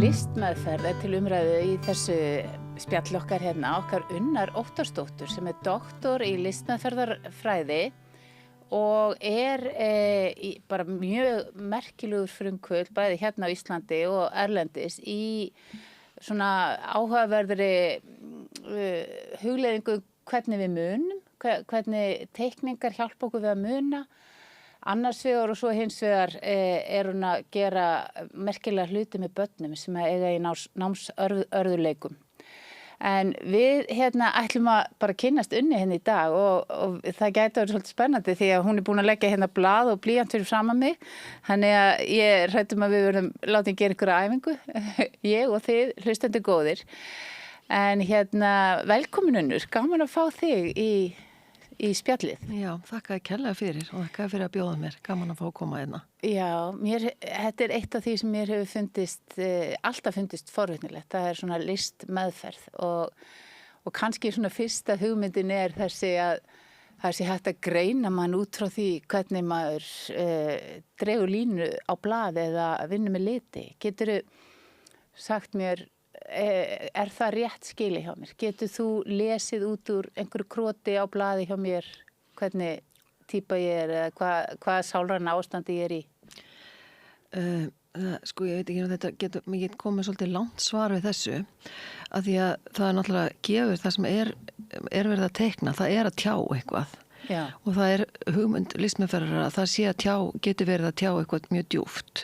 Listmeðferð til umræðu í þessu spjall okkar hérna, okkar Unnar Óttarsdóttur sem doktor í listmeðferðarfræði og bara mjög merkilegur frumkvöld bæði hérna á Íslandi og erlendis í svona áhugaverðri hugleiðingu hvernig við munum, hvernig teikningar hjálpa okkur við að muna. Annars vegar og svo hins vegar hún að gera merkilega hluti með börnum sem eiga í námsörðuleikum. En við ætlum að bara kynnast Unni hérna í dag og það gæti verið svolítið spennandi því að hún búin að leggja hérna blað og blýant fyrir framan mig. Þannig að ég hræddum að við verðum látin gera einhverja æfingu, ég og þið hlustendur góðir. En velkomin Unnur, gaman að fá þig í spjallið. Já, þakka kærlega fyrir og þakka fyrir að bjóða mér, gaman að fá að koma hérna. Já, þetta eitt af því sem mér hefur alltaf fundist forvitnilegt, það svona listmeðferð og kannski svona fyrsta hugmyndin þessi að það sé hægt að greina mann út frá því hvernig maður dregur línu á blað eða vinnur með liti. Geturðu sagt mér, það rétt skilið hjá mér? Getur þú lesið út úr einhverju kroti á blaði hjá mér hvernig típa ég eða hvað sálræna ástandi ég í? Sko ég veit ekki að þetta getur mikið komið svolítið langt svar við þessu af því að það náttúrulega gefur það sem verið að teikna, það að tjá eitthvað. Já. Og það hugmynd listmeðferðar að það sé að getur verið að tjá eitthvað mjög djúpt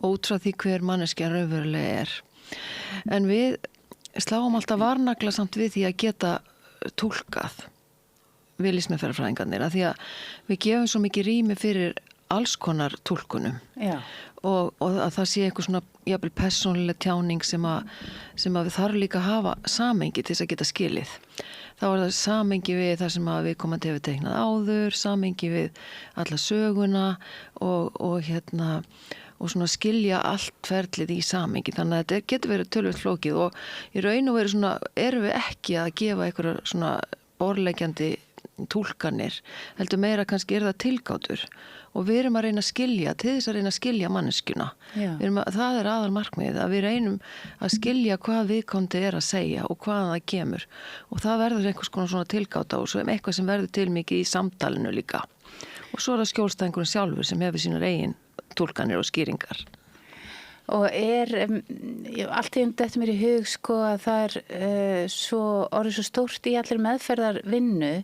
og út frá því hver manneskjan raunverulega En við sláum alltaf varnagla samt við því að geta túlkað við listmeðferðarfræðingarnir af því að við gefum svo mikið rými fyrir alls konar túlkunum. Já. Og að það sé eitthvað svona jafnvel persónuleg tjáning sem að við þarf líka að hafa samhengi til þess að geta skilið. Þá það samhengi við það sem að við komandi hefur teiknað áður, samhengi við alla söguna og svona skilja allt ferlið í samhengi. Þannig að þetta getur verið tölvöld flókið og í raun og veru erum við ekki að gefa einhverja svona borðleggjandi túlkanir. Heldur meira kannski það tilgátur og við erum að reyna að skilja, til þess að reyna að skilja manneskjuna. Það aðal markmiðið að við reynum að skilja hvað viðkomandi að segja og hvaðan það kemur. Og það verður einhvers konar svona tilgáta og svo eitthvað sem verður til mikið í samtalinu líka. Og svo það skjólstæðingurinn sjálfur sem hefur sínar eigin túlkanir og skýringar. Og allt í þetta mér í hug að það orðið svo stórt í allir meðferðarvinnu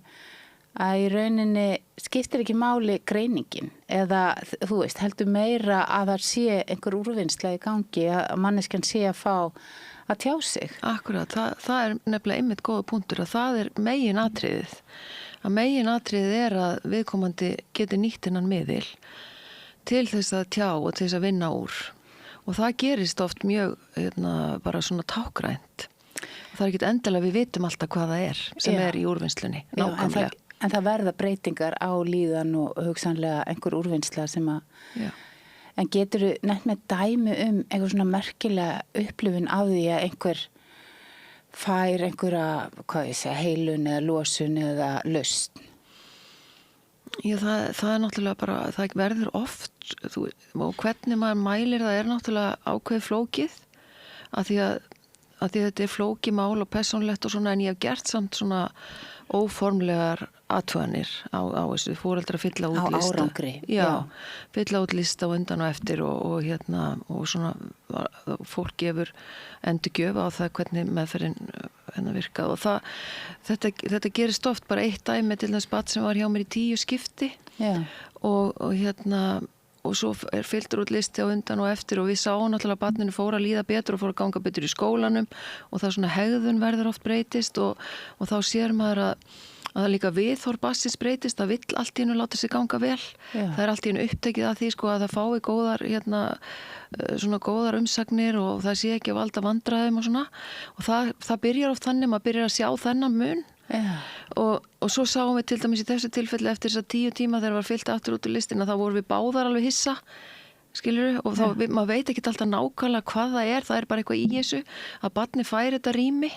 að í rauninni skiptir ekki máli greiningin eða þú veist heldur meira að það sé einhver úrvinnsla í gangi að manneskjan sé að fá að tjá sig. Akkurat, það nefnilega einmitt góða punktur að það meginatriðið. Að meginatriðið að viðkomandi geti nýtt innan miðil til þess að tjá og til þess að vinna úr. Og það gerist oft mjög bara svona tákrænt. Það ekki endilega við vitum alltaf hvað það sem í úrvinnslunni. Nákvæmlega. En það verða breytingar á líðan og hugsanlega einhver úrvinnsla sem að... Já. En geturðu nefnt með dæmi einhver svona merkilega upplifun af því að einhver fær einhverja, heilun eða losun eða lausn? Já, það náttúrulega bara, það verður oft, og hvernig maður mælir það náttúrulega ákveðið flókið, af því að þetta flókið mál og persónlegt og svona, en ég hef gert samt svona óformlegar athuganir á þessu, foreldrar fylla út lista. Á árangri. Já, fylla út lista á undan og eftir og svona, fólk gefur endurgjöf á það hvernig meðferðin virkað og þetta gerist oft bara eitt dæmi til þess barn sem var hjá mér í 10 skipti. Já. Og svo fylltur út listi á undan og eftir og við sáum náttúrulega að barninu fór að líða betur og fór að ganga betur í skólanum og það svona hegðun verður oft breytist og þá sér maður að það líka viðhorf barnsins breytist, það vill allt í einu láta sig ganga vel. Já. Það allt í einu upptekið að því að það fái góðar svona góðar umsagnir og það sé ekki að valda vandræðum og svona og það byrjar oft þannig, maður byrjar að sjá þennan mun. Yeah. Og svo sáum við til dæmis í þessu tilfelli eftir þess að 10 tíma þegar var fyllt aftur út úr listina þá vorum við báðar alveg hissa skilurðu og þá maður veit ekki alltaf nákvæmlega hvað það er bara eitthvað í þessu að barni fær þetta rými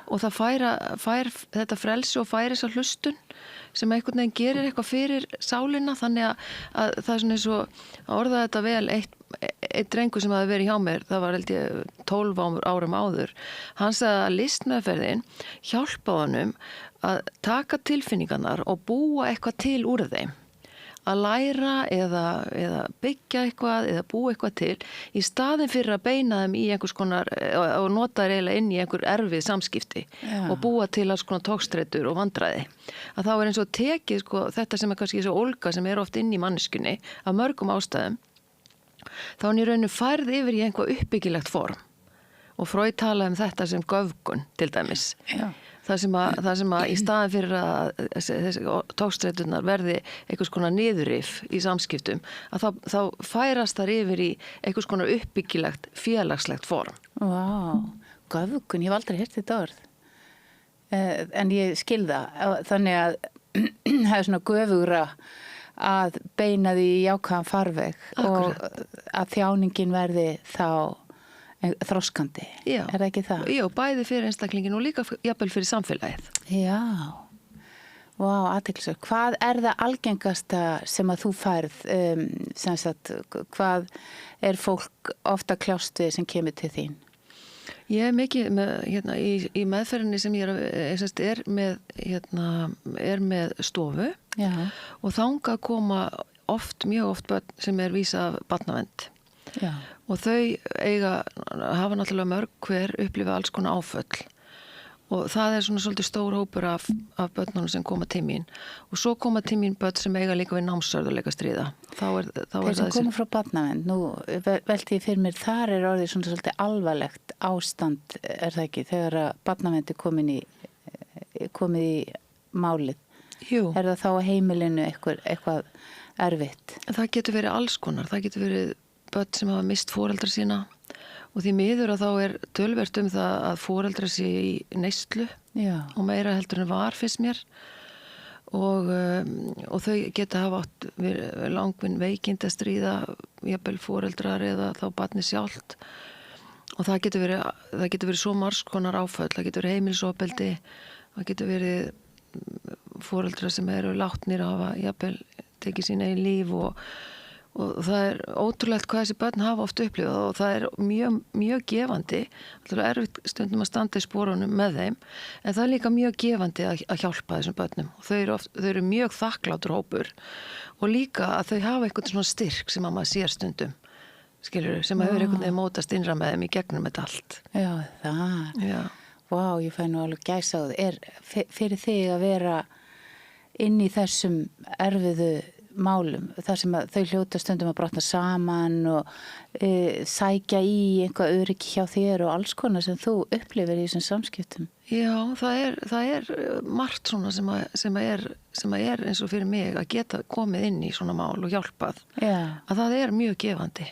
og það fær þetta frelsi og fær þessa hlustun sem einhvern veginn gerir eitthvað fyrir sálina þannig að það er svona eins og að orða þetta vel einn drengur sem hafði verið hjá mér, það var held ég 12 árum áður, hann sagði að listmeðferðin hjálpa honum að taka tilfinningarnar og búa eitthvað til úr þeim. Að læra eða byggja eitthvað eða búa eitthvað til í staðin fyrir að beina þeim í einhvers konar og nota þeir eiginlega inn í einhver erfið samskipti og búa til alls konar togstreitur og vandræði. Að þá eins og tekið sko, þetta sem kannski þessu ólga sem oft inn í manneskunni af mörgum ástæðum, þá hann í rauninu færð yfir í einhver uppbyggilegt form. Og Freud talaði þetta sem göfgun til dæmis. Já. Það sem að í staðin fyrir að þessi togstreiturnar verði einhvers konar niðurrif í samskiptum, að þá færast þar yfir í einhvers konar uppbyggilegt, félagslegt form. Vá, göfgun, ég hef aldrei heyrt þetta orð. En ég skil það, þannig að það er svona göfugra að beina því í jákvæðan farveg. Akkurat. Og að þjáningin verði þá þroskandi, já, er það ekki það? Já, bæði fyrir einstaklingin og líka jafnvel fyrir samfélagið. Já, vá, athyglisvert. Hvað er það algengasta sem að þú færð, sem sagt, hvað er fólk ofta kljást við sem kemur til þín? Ég er mikið með, í meðferðinni sem ég er með stofu. Já. Og þangað koma mjög oft börn sem vísa af barnavernd. Já. Og þau hafa náttúrulega mörg hver upplifa alls konar áföll og það er svona svolítið stór hópur af börnunum sem koma til mín og svo koma til mín börn sem eiga líka við námsörðuleika stríða. Þeir sem koma frá barnavernd, nú velti ég fyrir mér, þar er orðið svona svolítið alvarlegt ástand, er það ekki, þegar að barnavernd er komið í málið. Jú. Er það þá á heimilinu eitthvað erfitt? Það getur verið alls konar, það getur verið börn sem hafa mist foreldra sína og því miður að þá er töluvert það að foreldra sé í neyslu. Já. Og meira heldur en var fyrst mér og þau geta hafa átt langvinn veikinda stríða, jafnvel foreldrar eða þá barnið sjálft og það getur verið svo margs konar áföll, það getur verið heimilisofbeldi, það getur verið foreldrar sem eru látnir að hafa jafnvel tekið sín eigin líf og það er ótrúlegt hvað þessi börn hafa oft upplifað og það er mjög, mjög gefandi. Það er erfitt stundum að standa í sporunum með þeim, en það er líka mjög gefandi að hjálpa þessum börnum. Þau eru mjög þakklátur hópur og líka að þau hafa einhvern svona styrk sem að maður sér stundum, skilurðu, sem að hefur einhvern veginn mótast innra með þeim í gegnum þetta allt. Já, það. Já. Vá, ég fæ nú alveg gæsa á það. Fyrir þig að vera inn í þessum erfiðu málum, þar sem að þau hljóta stundum að brotna saman og sækja í einhvað öryggi hjá þér og alls konar sem þú upplifir í þessum samskiptum. Já, það er margt svona sem er eins og fyrir mig að geta komið inn í svona mál og hjálpað. Já. Að það er mjög gefandi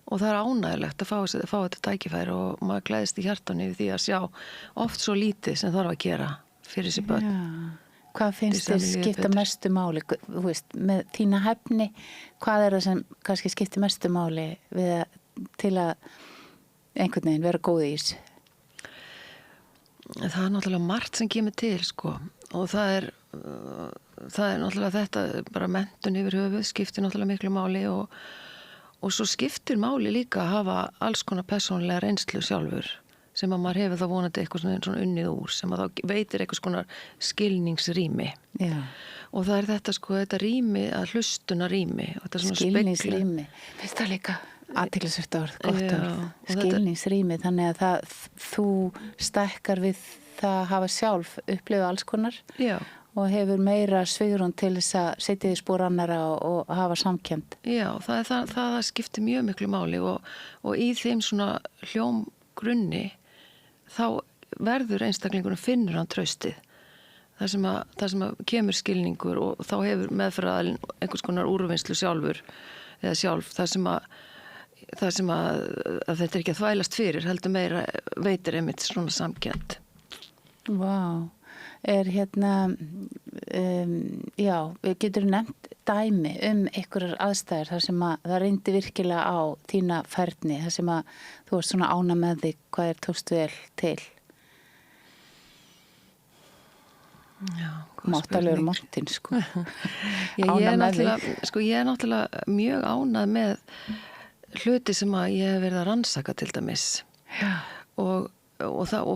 og það er ánægilegt að fá þetta tækifæri og maður gleðist í hjartanu yfir því að sjá oft svo lítið sem þarf að gera fyrir þessi börn. Já. Hvað finnst þér skipta mestu máli, þú veist, með þína hæfni, hvað er það sem kannski skipta mestu máli til að einhvern veginn vera góð í þessu? Það er náttúrulega margt sem kemur til, sko, og það er náttúrulega þetta, bara menntun yfir höfuð skiptir náttúrulega miklu máli og svo skiptir máli líka að hafa alls konar persónulega reynslu sjálfur, sem að maður hefur þá vonandi eitthvað svona unnið úr, sem að þá veitir eitthvað svona skilningsrými. Já. Og það er þetta sko, þetta rými, að hlustuna rými. Skilningsrými. Finnst það líka athyglisvert orð, gott orð. Skilningsrými, þannig að þú stækkar við það að hafa sjálf upplifa alls konar. Já. Og hefur meira svigrún til þess að setja í spor annara og hafa samkennd. Já, það skiptir mjög miklu máli og í þeim svona hljómgrunni þá verður einstaklingunum finnur hann traustið. Það sem að kemur skilningur og þá hefur meðferðaðalinn einhvers konar úrvinnslu sjálfur eða sjálf, það sem að þetta er ekki að þvælast fyrir, heldur meira veitir einmitt svona samkennd. Vá, já, við getum nefnt dæmi einhverjar aðstæður þar sem að það reyndi virkilega á þína ferni, þar sem að þú varst svona ána með þig, hvað tókst vel til? Já, máttalegur Martin, sko. Ég er náttúrulega mjög ánað með hluti sem að ég hef verið að rannsaka til dæmis. Já. Og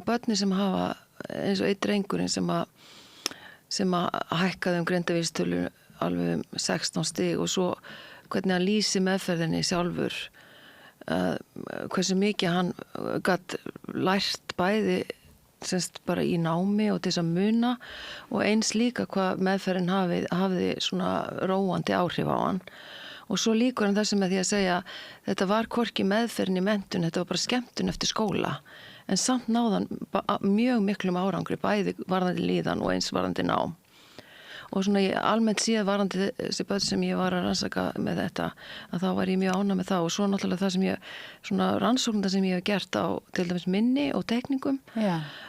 börni sem hafa, eins og einn drengurinn sem að hækkaði greindarvísitölu alveg 16 stig og svo hvernig hann lýsi meðferðinni sjálfur, hversu mikið hann gat lært bæði semst bara í námi og til þess að muna og eins líka hvað meðferðin hafði svona róandi áhrif á hann. Og svo líkur hann þessu með því að segja þetta var hvorki meðferðin í menntun, þetta var bara skemmtun eftir skóla. En samt náðan mjög miklum árangri, bæði varðandi líðan og eins varðandi nám. Og svona ég almennt séð varðandi þessi börn sem ég var að rannsaka með þetta, að þá var ég mjög ánægð með það og svo náttúrulega það sem svona rannsóknir sem ég hef gert á til dæmis minni og teikningum,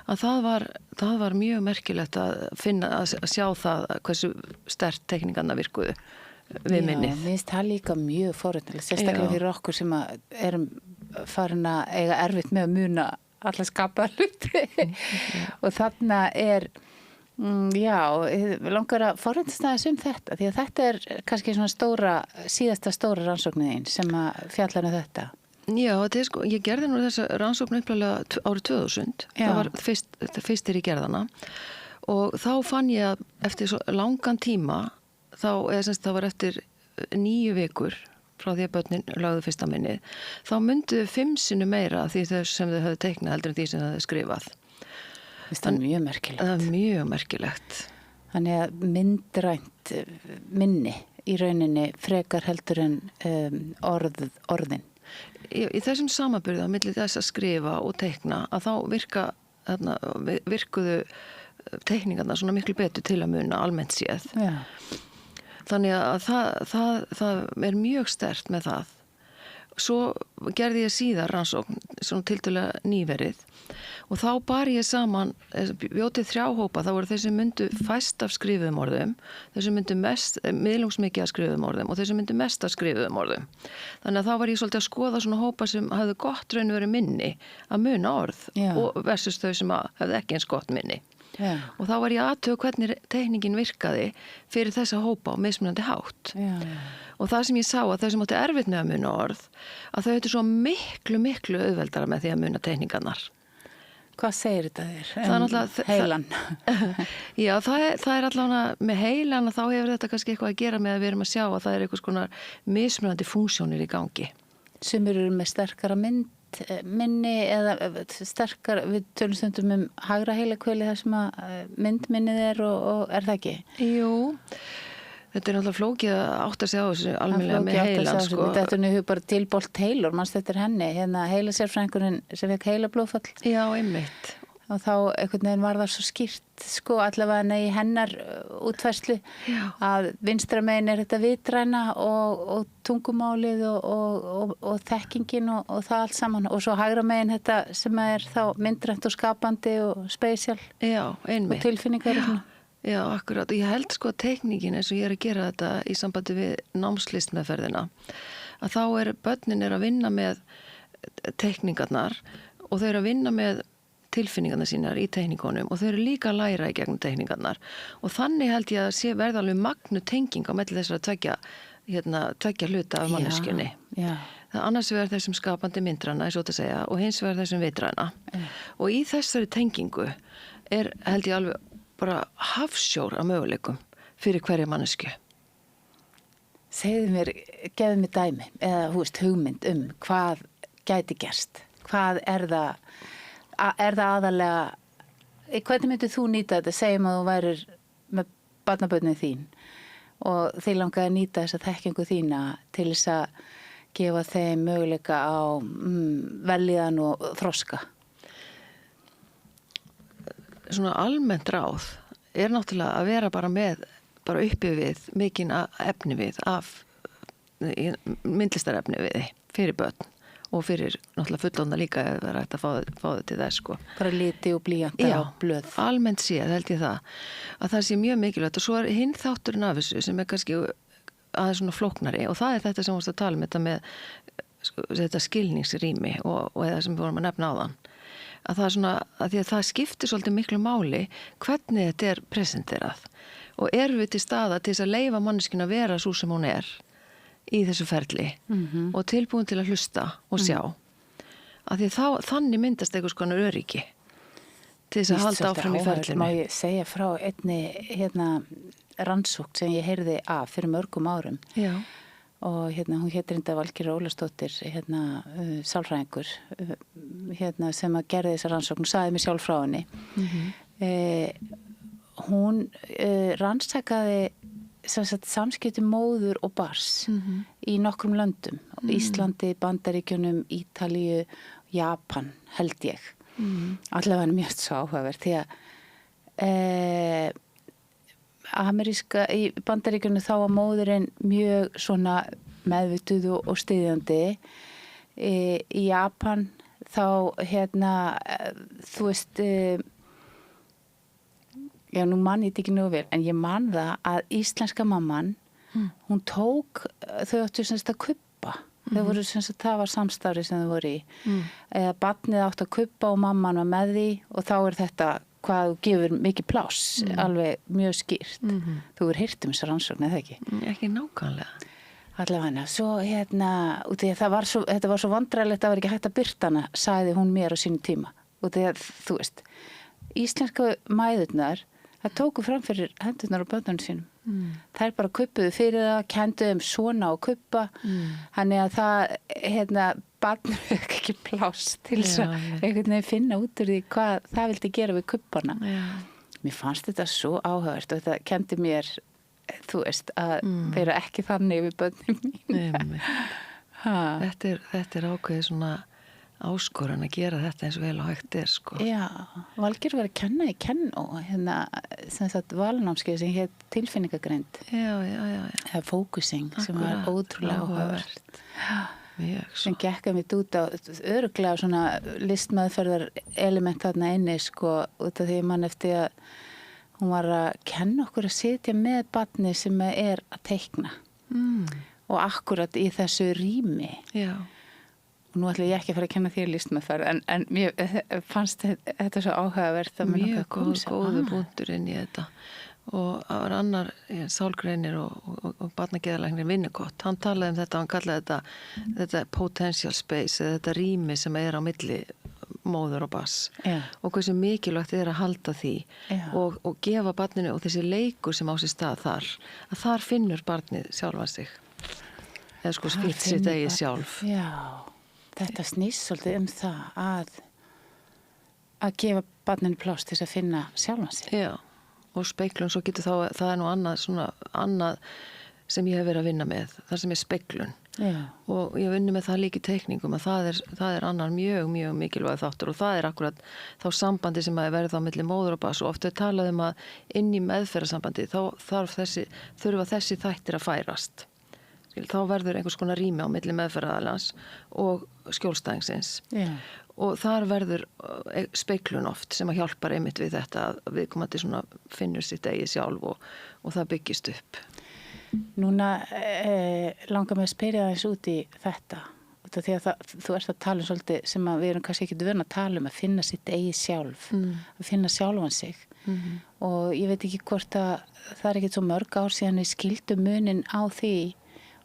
að það var mjög merkilegt að sjá það hversu sterkt teikningarna virkuðu við minnið. Já, mér finnst það líka mjög forréttnilegt, sérstaklega fyrir okkur sem erum farin að eiga erfitt með að muna alla skapaða hluti og þarna við langar að forréttast aðeins þetta því að þetta kannski svona síðasta stóra rannsóknin sem að fjallar þetta. Já, þetta sko, ég gerði nú þessa rannsókn upplega árið 2000, það var fyrst þegar ég gerði hana og þá fann ég að eftir svo langan tíma það var eftir 9 vikur frá því að börnin lögðu fyrsta minnið, þá myndu 5 sinnum meira því þess sem þau höfðu teiknað heldur en því sem þau höfðu skrifað. Það er mjög merkilegt. Það mjög merkilegt. Þannig að myndrænt minni í rauninni frekar heldur en orðin. Í þessum samanburði á milli þess að skrifa og teikna að þá virkuðu teikningarna svona miklu betur til að muna almennt séð. Já. Þannig að það mjög sterkt með það. Svo gerði ég síðar rannsókn, svona tiltölulega nýverið og þá bar ég saman, bjótið 3 hópa, það voru þeir sem myndu fæst af skrifuðum orðum, þeir sem myndu miðlungsmikið af skrifuðum orðum og þeir sem myndu mest af skrifuðum orðum. Þannig að þá var ég svolítið að skoða svona hópa sem hafði gott raun verið minni að muna orð og versus þau sem hafði ekki eins gott minni. Já. Og þá var ég aðtögu hvernig teikningin virkaði fyrir þessa hópa á mismunandi hátt. Já. Og það sem ég sá að þau sem átti erfitt með að muna orð, að þau ættu svo miklu auðveldara með því að muna teikningarnar. Hvað segir þetta þér? Það er náttúrulega heilan. Já, það er allavega með heilan að þá hefur þetta kannski eitthvað að gera með að við erum að sjá að það er eitthvað svona mismunandi funksjónir í gangi. Sumir eru með sterkara minni eða sterkar, við tölum stundum hægra heilahveli þar sem að myndminnið og það ekki? Jú, þetta náttúrulega flókið að átta sig á þessu almennilega með heilan, sko. Þetta hefur bara tilbolt Taylor, manns þetta henni, heilasérfræðingurinn sem fekk heilablóðfall. Já, einmitt. Og þá einhvern veginn var það svo skýrt, sko, allavega í hennar útfærslu að vinstra megin þetta vitræna og tungumálið og þekkingin og það allt saman og svo hægra megin þetta sem þá myndrænt og skapandi og spesial og tilfinningar. Já, akkurat. Og ég held sko að teikningin eins og ég að gera þetta í sambandi við námslistmeðferðina að þá börnin að vinna með teikningarnar og þau að vinna með tilfinningarna sínar í teikningunum og þau líka að læra í gegnum teikningarnar og þannig held ég að verða alveg magnu tenging á milli þessara tveggja hluta af manneskjunni. Það annars vegar þessum skapandi myndræna, eins og þetta segja, og hins vegar þessum vitræna. Og í þessari tengingu held ég alveg bara hafsjór af möguleikum fyrir hverja mannesku. Segðu mér, gefðu mér dæmi eða hugmynd hvað gæti gerst. Hvað er það aðalega, hvernig myndir þú nýta þetta? Segjum að þú værir með barnabörnin þín og þið langaði að nýta þessa þekkingu þína til þess að gefa þeim möguleika á vellíðan og þroska. Svona almennt ráð náttúrulega að vera bara uppi við mikinn efni við myndlistarefni við fyrir börn og fyrir náttúrulega fullorðna líka ef það er hægt að fá þau til þess, sko. Bara liti og blýanta og blöð. Já, almennt séð held ég að það sé mjög mikilvægt og svo hinn þátturinn af þessu sem kannski aðeins svona flóknari og það þetta sem við varst að tala þetta með þetta skilningsrými og eða sem við vorum að nefna áðan. Að það svona, að því að það skiptir svolítið miklu máli hvernig þetta presenterað og við til staða til þess að leyfa manneskjuna að vera svo sem hún í þessu ferli og tilbúin til að hlusta og sjá. Af því þannig myndast einhvers konar öryggi til þess að halda áfram í ferlinu. Má ég segja frá einni rannsókn sem ég heyrði af fyrir mörgum árum. Já. Og hún heitir enda Valgerður Ólafsdóttir, sálfræðingur, sem að gerði þessa rannsókn, sagði mér sjálf frá henni. Hún rannsakaði samskipti móður og bars í nokkrum löndum, Íslandi, Bandaríkjunum, Ítalíu, Japan, held ég. Allavega er mjög svo áhugavert því að í Bandaríkjunum þá var móðurinn mjög svona meðvituð og styðjandi. Í Japan þá þú veist, já nú man ég þetta ekki nú vel, en ég man það að íslenska mamman, hún tók, þau áttu semst að kubba. Þau voru semst að það var samstarfi sem þau voru í. Eða barnið átt að kubba og mamman var með því og þá er þetta hvað gefur mikið pláss, alveg mjög skýrt. Þú er heyrt þessa rannsókn, eða ekki? Ekki nákvæmlega. Allavega, svo út í að þetta var svo vandræðilegt að vera ekki hægt að birta hana, sagði hún mér á sínu tíma. Út í að, þú veist, íslenska mæðurnar, það tóku fram fyrir hendurnar á börnunum sínum. Þær bara kubbuðu fyrir það, kenduðu svona og kubba. Þannig að það, barnið ekki pláss til þess að einhvern veginn finna út úr því hvað það vildi gera við kubbana. Mér fannst þetta svo áhugavert og þetta kendi mér, þú veist, að vera ekki þannig við börnum mín. Þetta er ákveðið svona áskorun að gera þetta eins og vel og hægt er, sko. Já, Valgerður var að kenna í Kennó, sem sagt valnámskeið sem hét tilfinningagreind. Já. Eða fókusing, sem var ótrúlega áhugavert. Mjög svo. Sem gekk mitt út á örugglega svona listmeðferðar element þarna inni, sko, út af því mann eftir að hún var að kenna okkur að sitja með barni sem er að teikna. Og akkurat í þessu rými. Já. Og nú ætla ég ekki að fara að kenna þér listmeðferð, en mér fannst þetta svo áhugavert. Mjög góðu punktur inn í þetta. Og það var annar sálgreinir og barnageðalæknir Winnicott. Hann talaði þetta, hann kallaði þetta potential space, eða þetta rými sem er á milli móður og barns. Og hversu mikilvægt er að halda því og gefa barninu og þessi leikur sem á sér stað þar, að þar finnur barnið sjálfan sig. Eða sko skipt sitt eigið sjálf. Já. Þetta snýst svolítið það að gefa barninu pláss til þess að finna sjálfan sig. Já, og speiklun, svo getur það er nú annað sem ég hef verið að vinna með, það sem er speiklun. Já. Og ég vinni með það líka í teikningum að það er annar mjög mikilvæg þáttur og það er akkurat þá sambandi sem að verða á milli móður og barns og oft er talað að inn í meðferðarsambandi þá þurfa þessi þættir að færast. Þá verður einhvers konar rými á milli meðferðaraðilans og skjólstæðingsins. Og þar verður speiklun oft sem að hjálpar einmitt við þetta að viðkomandi svona finnur sitt eigið sjálf og það byggist upp. Núna langar mig að spyrja aðeins út í þetta. Því að þú ert að tala svolítið sem að við erum kannski ekki vön að tala að finna sitt eigið sjálf, að finna sjálfan sig. Og ég veit ekki hvort að það er ekki svo mörg ár síðan við skildum munin á því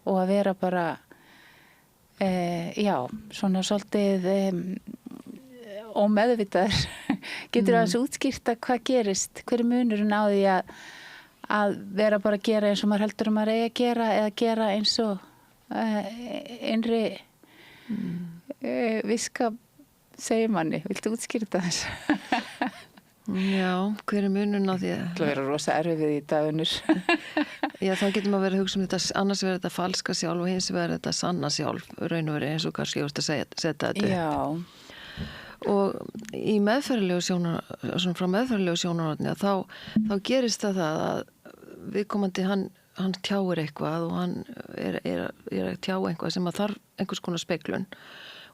og að vera bara, svona svolítið ómeðvitaður. Getur aðeins útskýrt að hvað gerist, hver er munurinn á því að vera bara að gera eins og maður heldur maður eigi að gera eða gera eins og innri viska segir manni. Viltu útskýrta þess? Já, hver er munurinn á því að... Það verður rosa erfið í dagunur. Já, þá getur maður verið að hugsa þetta, annars verður þetta falska sjálf og hins verður þetta sanna sjálf, raun og verið eins og kannski ég vorst að setja þetta upp. Já. Og í frá meðferðilegu sjónarhorni þá gerist það að viðkomandi hann tjáir eitthvað og hann er að tjá eitthvað sem að þarf einhvers konar speiklun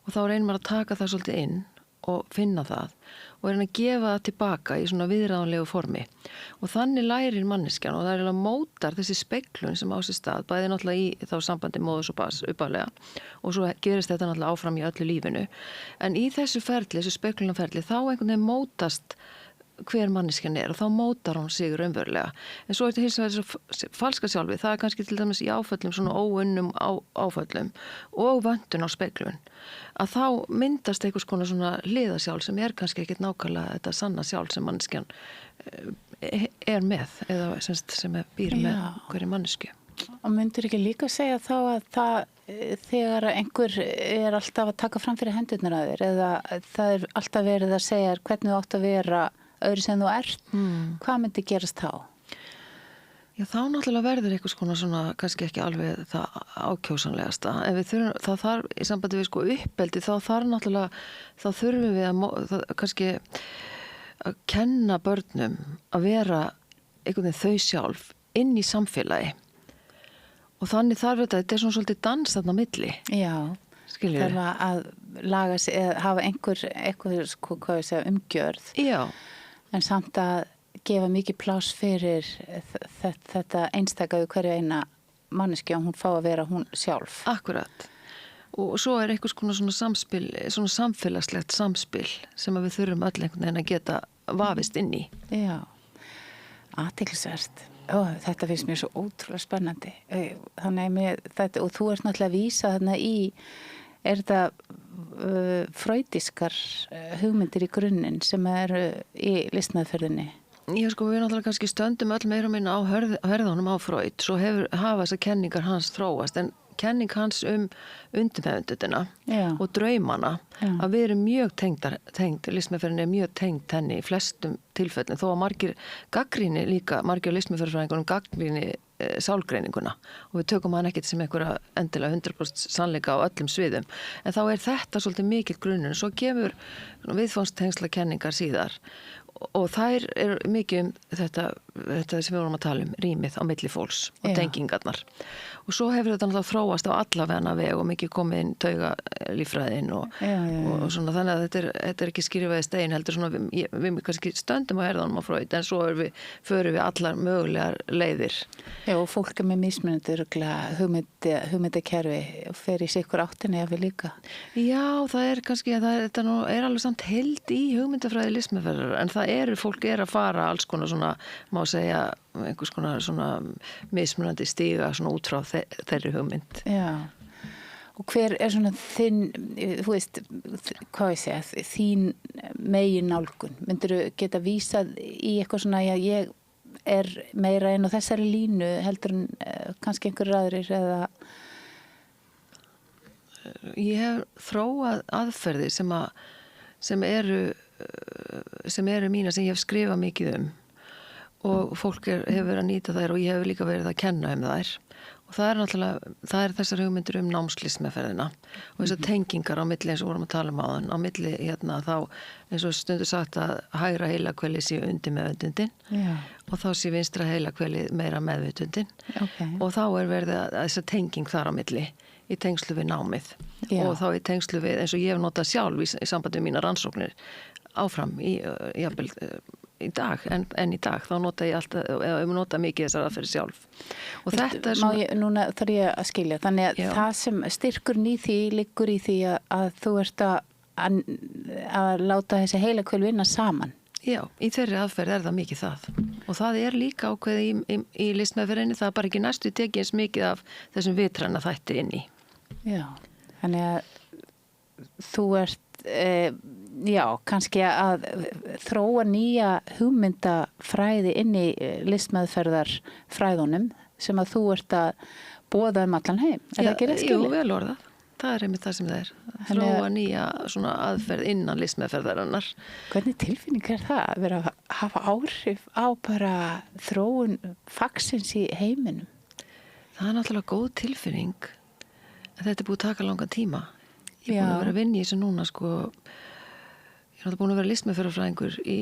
og þá reynir maður að taka það svolítið inn og finna það og er hann að gefa það tilbaka í svona viðráðanlegu formi og þannig lærir manneskjan og það er eiginlega mótar þessi speiklun sem á sér stað bæði náttúrulega í þá sambandi móðurs og barns upphaflega og svo gerist þetta náttúrulega áfram í öllu lífinu en í þessu ferli, þessu speiklunarferli þá einhvern veginn mótast hver manneskjan og þá mótar hún sig raunverulega. En svo þetta hins vegar þessu falska sjálfi, það kannski til dæmis í áföllum, svona óunnum áföllum og vöntun á speglun, að þá myndast einhvers konar svona hliðasjálf sem kannski ekkert nákvæmlega þetta sanna sjálf sem manneskjan með eða sem býr með hverju mannesku. Og myndir ekki líka segja þá að það þegar einhver alltaf að taka fram fyrir hendurnar að þér eða það alltaf verið að segja hvernig þú átt að vera öðru sem þú ert, hvað myndi gerast þá? Já, þá náttúrulega verður einhvers konar svona, kannski ekki alveg það ákjósanlegasta, en við þurfum, það þarf í sambandi við uppeldi, þá þurfum við kannski að kenna börnum að vera einhvern veginn þau sjálf inn í samfélagi og þannig þarf þetta svona svolítið dans þarna á milli. Já, þarf að laga sig, eða hafa einhver hvað ég segja, umgjörð. Já. En samt að gefa mikið pláss fyrir þetta einstakaðu hverju eina manneskja og hún fá að vera hún sjálf. Akkurat. Og svo einhvers konar svona samspil, svona samfélagslegt samspil sem að við þurfum öll einhvern veginn að geta vafist inn í. Já, athyglisvert. Þetta finnst mér svo ótrúlega spennandi. Þannig þetta, og þú ert náttúrulega að vísa þarna þetta freudiskar hugmyndir í grunninn sem eru í listmeðferðinni? Já, við náttúrulega kannski stöndum öll meira og minna á hörðunum á Freud, svo hafa þessar kenningar hans þróast, en kenning hans undirmeðvitundina og draumana, að við erum mjög tengd, listmeðferðin mjög tengd henni í flestum tilfellin, þó að margir listmeðferðfræðingunum gagnrýni sálgreininguna og við tökum hann ekkert sem einhverja endilega 100% sannleika á öllum sviðum, en þá þetta svolítið mikill grunnur, svo kemur viðfangstengsla kenningar síðar og þær mikið þetta sem við vorum að tala rýmið á milli fólks og tengingarnar og svo hefur þetta náttúrulega þróast á allavegna veg og mikið komið inn taugalíffræðin og svona, þannig að þetta ekki skrifaði stein heldur svona, við kannski stöndum á herðanum á Freud en svo förum við allar mögulegar leiðir. Já, og fólk með mismunandi hugmyndakerfi og fer í sikur áttinni ef við líka. Já, það kannski, þetta alveg samt held í hugmyndafræði listmeðferðar, en fólk að fara alls konar svona, má segja, einhvers konar svona mismunandi stiga svona út frá þeirri hugmynd. Já. Og hver svona þinn, þú veist, hvað ég segja, þín megin nálgun? Myndirðu geta vísað í eitthvað svona, ég meira inn á þessari línu heldur en kannski einhverjir aðrir eða? Ég hef þróað aðferðir sem eru mína sem ég hef skrifað mikið og fólk hefur verið að nýta þær og ég hef líka verið að kenna þær og það þessar hugmyndir námslistmeðferðina og þessar tengingar á milli eins og vorum að tala áðan, á milli þá eins og stundu sagt að hægra heilahvelið sé undir meðvitundin og þá sé vinstra heilahvelið meira meðvitundin og þá verið að þessar tenging þar á milli í tengslu við námið og þá í tengslu við eins og ég hef notað sjálf í sambandi við mína rannsóknir áfram í dag, en í dag þá nota ég alltaf, nota mikið þessar aðferðir sjálf og þetta svona... Núna þarf ég að skilja, þannig að það sem styrkurinn í því liggur í því að þú ert að láta þessi heilahvel vinna saman. Já, í þeirri aðferð það mikið það og það líka ákveðið í listmeðferðinni, það bara ekki næstu tekið eins mikið af þessum vitræna þætti inn í. Já, þannig að þú ert kannski að þróa nýja hugmyndafræði inn í listmeðferðarfræðunum sem að þú ert að boða allan heim. Það ekki rétt skilið? Jú, vel orðað. Það einmitt það sem það þróa nýja svona aðferð innan listmeðferðarinnar. Hvernig tilfinning það að vera að hafa áhrif á bara þróun fagsins í heiminum? Það náttúrulega góð tilfinning en þetta búið að taka langan tíma. Ég búin að vera að vinna í þessu núna ég er búin að vera listmeðferðarfræðingur í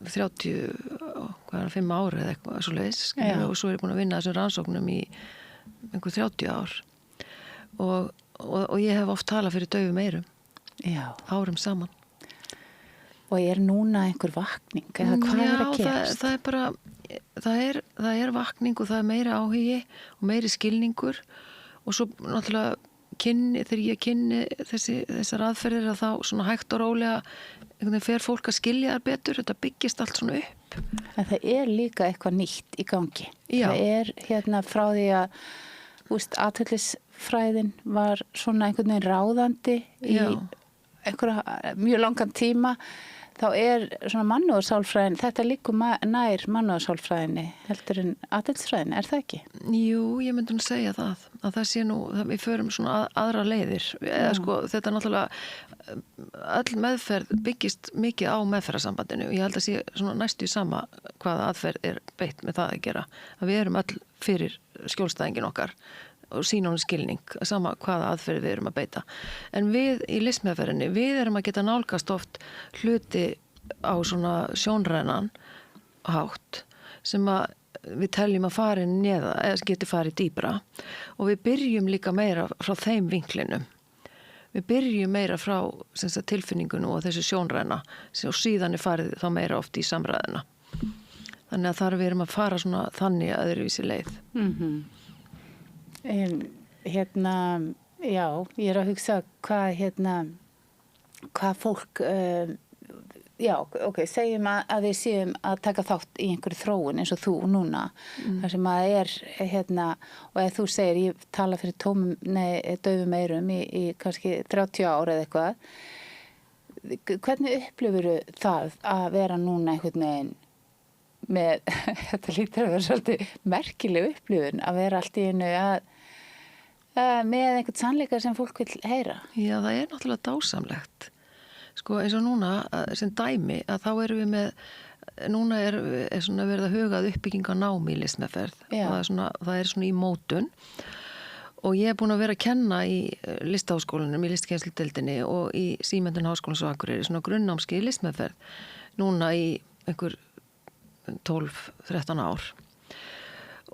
35 ára eða eitthvað svoleiðis og svo er ég búin að vinna þessum rannsóknum í einhver 30 ár og ég hef oft talað fyrir daufum eyrum árum saman. Og núna einhver vakning eða hvað að gerast? Það bara það vakning og það meiri áhugi og meiri skilningur og svo náttúrulega þegar ég kynni þessar aðferðir að þá svona hægt og rólega einhvern veginn fer fólk að skilja þar betur, þetta byggist allt svona upp. En það líka eitthvað nýtt í gangi. Já. Það frá því að atferlisfræðin var svona einhvern veginn ráðandi í einhverja mjög langan tíma, þá svona mannúðarsálfræðin, þetta líkur nær mannúðarsálfræðinni heldur en atferlisfræðinni, það ekki? Jú, ég myndi segja það, að það sé nú, við förum svona aðra leiðir, eða sko, þetta náttúrulega, öll meðferð byggist mikið á meðferðarsambandinu, ég held að sé svona næstu í sama hvaða aðferð beitt með það að gera, að við erum öll fyrir skjólstæðingin okkar, og sína honum skilning, sama hvaða aðferði við erum að beita. En við í listmeðferðinni, við erum að geta nálgast oft hluti á svona sjónrænan hátt sem að við teljum að fara neða, eða geti farið dýpra og við byrjum líka meira frá þeim vinklinum. Við byrjum meira frá tilfinningunum og þessu sjónræna og síðan farið þá meira oft í samræðina. Þannig að þar við erum að fara svona þannig öðruvísi leið. Já, ég að hugsa hvað fólk, segjum að við séum að taka þátt í einhverju þróun eins og þú núna, þar sem að og ef þú segir, ég tala fyrir daufum eyrum í kannski 30 ár eða eitthvað, hvernig upplifirðu það að vera núna einhvern veginn með, þetta lítur að vera svolítið merkileg upplifun að vera allt í einu með einhvern sannleika sem fólk vil heyra? Já, það náttúrulega dásamlegt. Sko eins og núna, sem dæmi, að þá erum við með, núna svona verið að hugað uppbygging á námi í listmeðferð. Það svona í mótun og ég búin að vera að kenna í listaháskólanum, í listkensludeildinni og í Símenntun Háskólans á Akureyri, svona grunnnámskeið í listmeðferð, núna í einhver 12-13 ár.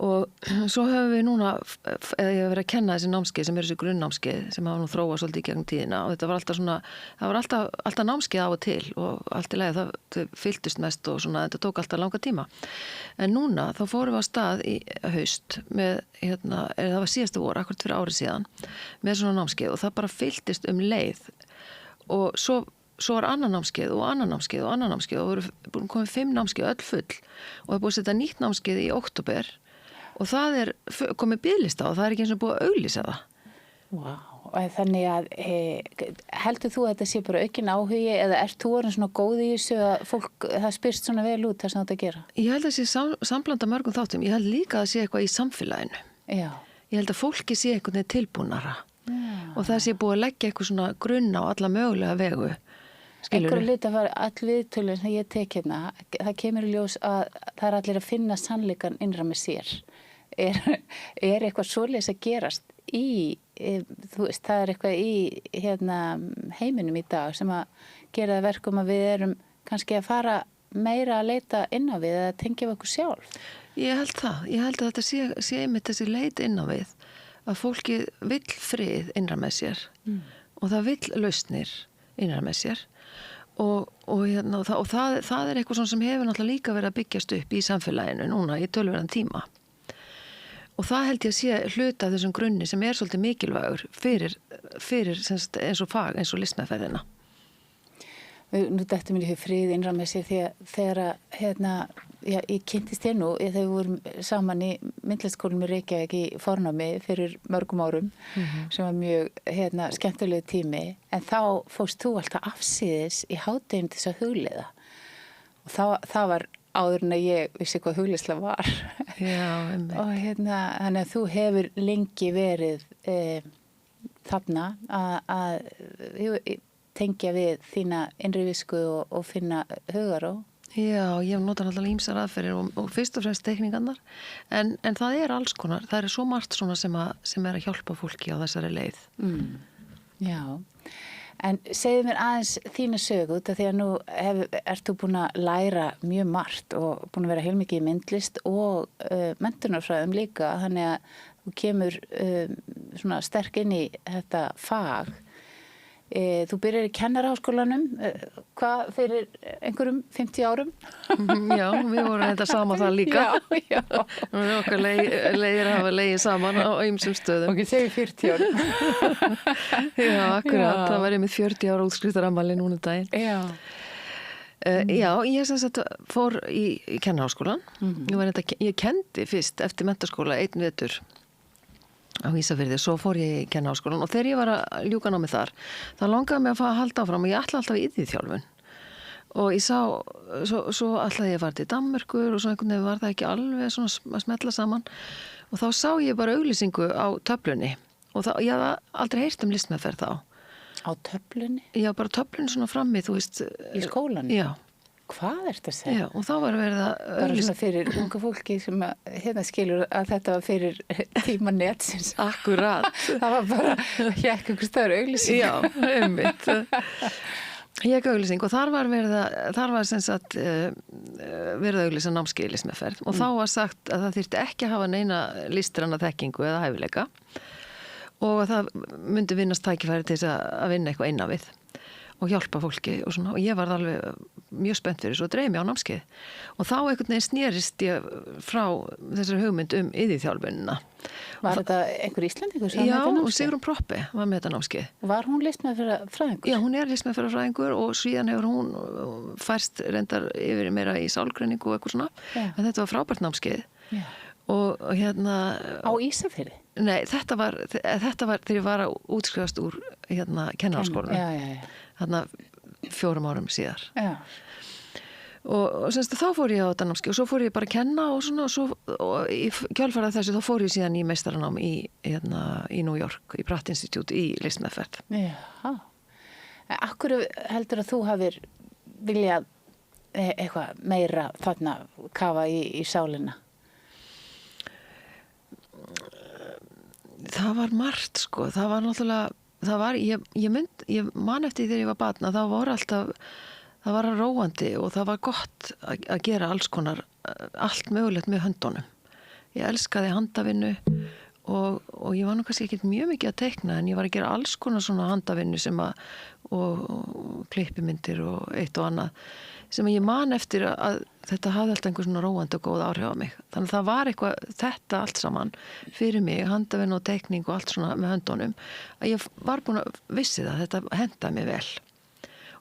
Og svo höfum við núna, eða ég hef verið að kenna þessi námskeið sem þessi grunnnámskeið sem hafa nú þróað svolítið í gegnum tíðina og þetta var alltaf svona, það var alltaf námskeið á og til og allt í lagi það fylltist mest og svona, þetta tók alltaf langa tíma. En núna þá fórum við á stað í haust með, það var síðasta vor, akkurat fyrir ári síðan, með svona námskeið og það bara fylltist leið og svo var annan námskeið og annan námskeið og annan námskeið og voru komið 5 námskeið öll full og það búið að setja nýtt námskeið í október og það komið biðlista og það ekki eins og búið að auglýsa það. Vá, og þannig að heldur þú að þetta sé bara aukin áhugi eða þú orðin svona góð í þessu að fólk, það spyrst svona vel út það sem þetta gera? Ég held að það sé samblanda mörgum þáttum, ég held líka að það sé eitthvað í samfélaginu. Já. Ég held að fólki sé eitthvað tilbúnara og það sé búið að leggja eitthvað svona grunn á alla mögulega vegu. Einhverju hluti að fara all viðtölur sem ég tek það kemur í ljós að það allir að finna sannleikan innra með sér. Eitthvað svoleiðis að gerast í, þú veist, það eitthvað í heiminum í dag sem að gera það verkum að við erum kannski að fara meira að leita inn á við eða tengja við okkur sjálf? Ég held að þetta sé einmitt þessi leit inn á við að fólki vill frið innra með sér og það vill lausnir innra með sér og það eitthvað sem hefur náttúrulega líka verið að byggjast upp í samfélaginu núna í tölverðan tíma og það held ég að sé hluta af þessum grunni sem svolítið mikilvægur fyrir eins og fag, eins og listmeðferðina. Nú dættum mér í frið innra með sér þegar ég kynntist þér nú þegar við vorum saman í myndlistskólanum í Reykjavík í fornámi fyrir mörgum árum sem var mjög skemmtilegu tími en þá fórst þú alltaf afsíðis í hádeginu til þess að hugleiða og það var áður en að ég vissi hvað hugleiðsla var. Já, einmitt. Og þannig að þú hefur lengi verið þarna að tengja við þína innri visku og finna hugaró. Já, ég hef notað náttúrulega ýmsar aðferðir og fyrst og fremst tekníkarnar en það alls konar, það svo margt svona sem að hjálpa fólki á þessari leið. Já, en segðu mér aðeins þína sögu út af því að nú ert þú búin að læra mjög margt og búin að vera heilmikið í myndlist og menntunarfræðum líka þannig að þú kemur svona sterk inn í þetta fag. Þú byrjar í Kennaraháskólanum, hvað fyrir einhverjum 50 árum? Já, við vorum þetta saman það líka. Já. Okkar leiðir hafa leiðið saman á ýmsum stöðum. Ok, segi 40 árum. Já, akkurat. Já. Það var einmitt 40 ára útskriftarafmæli núna daginn. Já. Já, ég sem sagt fór í Kennaraháskólan. Ég kendi fyrst eftir menntaskóla einn vetur á Ísafirði, svo fór ég í Kennaraháskólan og þegar ég var að ljúka námið þar, þá langaði mig að fá að halda áfram og ég ætla alltaf í iðjuþjálfun og ég sá, svo ætlaði ég að fara til Danmerkur og svo einhvern veginn var það ekki alveg svona að smetla saman og þá sá ég bara auglýsingu á töflunni og ég hafði aldrei heyrt listmeðferð þá. Á töflunni? Já, bara töflunni svona frammi, þú veist. Í skólanum? Já. Hvað ertu að segja? Já, og þá var verið að bara svona fyrir unga fólki sem hérna skilur að þetta var fyrir tíma netsins. Akkurat. Það var bara, hékk einhver staður auglýsing. Já, einmitt. Hékk auglýsing og þar var sem sagt verið að auglýsa námskeið í listmeðferð og þá var sagt að það þyrfti ekki að hafa neina listræna þekkingu eða hæfileika og að það myndi vinnast tækifæri til þess að vinna eitthvað innan við og hjálpa fólki og svona og ég var alveg mjög spennt fyrir svo dreif mig á námskeið og þá einhvern veginn snerist ég frá þessari hugmynd iðjuþjálfunina. Var þetta einhver Íslendingur? Já, og Sigrún Proppe var með þetta námskeið. Var hún listmeðferðarfræðingur? Já, hún listmeðferðarfræðingur og síðan hefur hún færst reyndar yfir meira í sálgreiningu og eitthvað svona. Já. En þetta var frábært námskeið. Já. Og hérna á Ísafirði? Nei, þetta var þegar ég var að útskrifast úr Kennaraháskólanum. Já. Þarna 4 árum síðar. Já. Og semst þá fór ég á þetta námskeið og svo fór ég bara að kenna og svona og í kjölfarið þessu þá fór ég síðan í meistaranám í New York, í Pratt Institute í listmeðferð. Já. Akkur heldur að þú hafir viljað eitthvað meira þarna kafa í sálina? Það var margt sko, það var náttúrulega, ég man eftir þegar ég var barn að það var róandi og það var gott að gera alls konar, allt mögulegt með höndunum. Ég elskaði handavinnu og ég var nú kannski ekki mjög mikið að teikna en ég var að gera alls konar svona handavinnu og klippimyndir og eitt og annað sem ég man eftir að þetta hafði alltaf einhver svona róandi og góð áhrif á mig. Þannig að það var eitthvað, þetta allt saman fyrir mig, handavinn og teikning og allt svona með höndunum, að ég var búin að vissi það, þetta hendaði mig vel.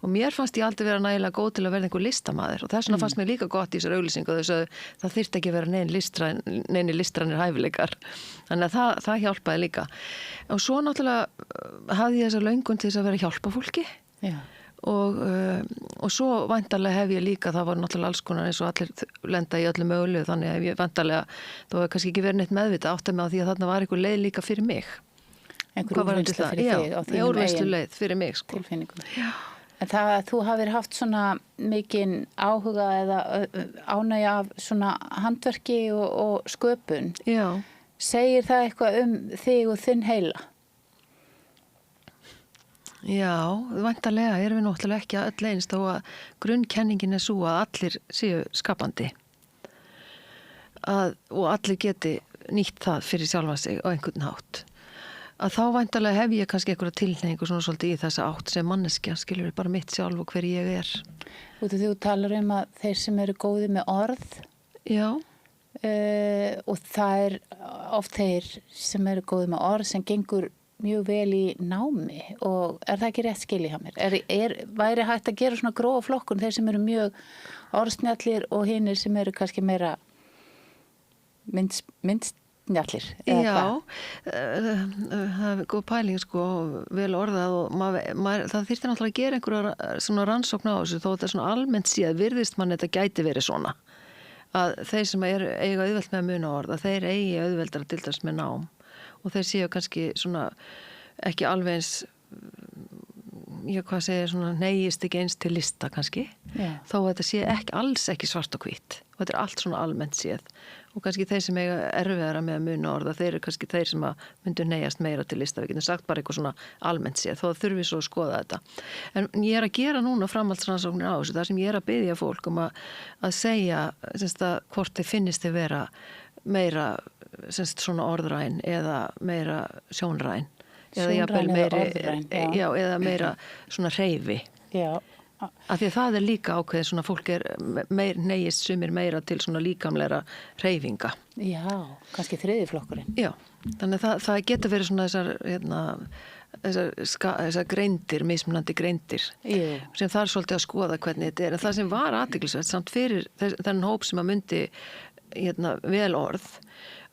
Og mér fannst ég aldrei vera nægilega góð til að verða einhver listamaður og þess vegna fannst mér líka gott í þessar auglýsingu og þess að það þyrfti ekki að vera neini listrænir hæfileikar. Þannig að það hjálpaði líka. Og svo náttúrulega hafði ég þessa löngun til þess að vera að hjálpa fólki. Já. Og svo væntanlega hef ég líka, það var náttúrulega alls konar eins og allir lenda í öllu mögulegu, þannig hef ég væntanlega, þá hefur kannski ekki verið neitt meðvita átt að mig á því að þarna var einhver leið líka fyrir mig. Einhver úrvinnsla fyrir þig á þínum úrvinnslu leið fyrir mig sko. Tilfinningum. Já. En það að þú hafir haft svona mikinn áhuga eða ánægja af svona handverki og sköpun. Já. Segir það eitthvað þig og þinn heila? Já, væntanlega erum við náttúrulega ekki öll eins þó að grunnkenningin svo að allir séu skapandi og allir geti nýtt það fyrir sjálfa sig á einhvern hátt. Að þá væntanlega hef ég kannski einhverja tilhneigingu svona svolítið í þessa átt sem manneskja, skilur við bara mitt sjálf og hver ég er. Þú talar að þeir sem eru góði með orð. Já. Og það oft þeir sem eru góði með orð sem gengur mjög vel í námi og það ekki rétt skilið hjá mér? Væri hægt að gera svona grófa flokkun þeir sem eru mjög orðsnjallir og hinir sem eru kannski meira myndsnjallir? Já, það er góð pæling sko, vel orðað og það þyrfti náttúrulega að gera einhverja svona rannsókn á þessu þó þetta er svona almennt síðan virðist mann þetta gæti verið svona að þeir sem eiga auðvelt með að muna orð að þeir eigi auðveldar að dildast með nám og þeir séu kannski svona ekki alveg eins svona neyist ekki eins til lista kannski þó að þetta sé alls ekki svart og hvítt og þetta er allt svona almennt séð og kannski þeir sem eiga erfiðara með að muna orða þeir eru kannski þeir sem að myndu neyjast meira til lista, við getum sagt bara eitthvað svona almennt séð, þó þurfum við svo að skoða þetta en ég er að gera núna framhaldsrannsóknir á þessu, þar sem ég er að biðja fólk að segja hvort þeir finnist þeir vera meira svona orðræn eða meira sjónræn eða jafnvel Sjónræn eða meiri, orðræn, já, eða meira svona hreyfi. Já. Af því að það líka ákveðið svona fólk neyist sumir meira til svona líkamlegra hreyfinga. Já, kannski þriðji flokkurinn. Já, þannig að það getur verið svona þessar greindir, mismunandi greindir sem það svolítið að skoða hvernig þetta en það sem var athyglisvert samt fyrir þennan hóp sem að myndi vel orð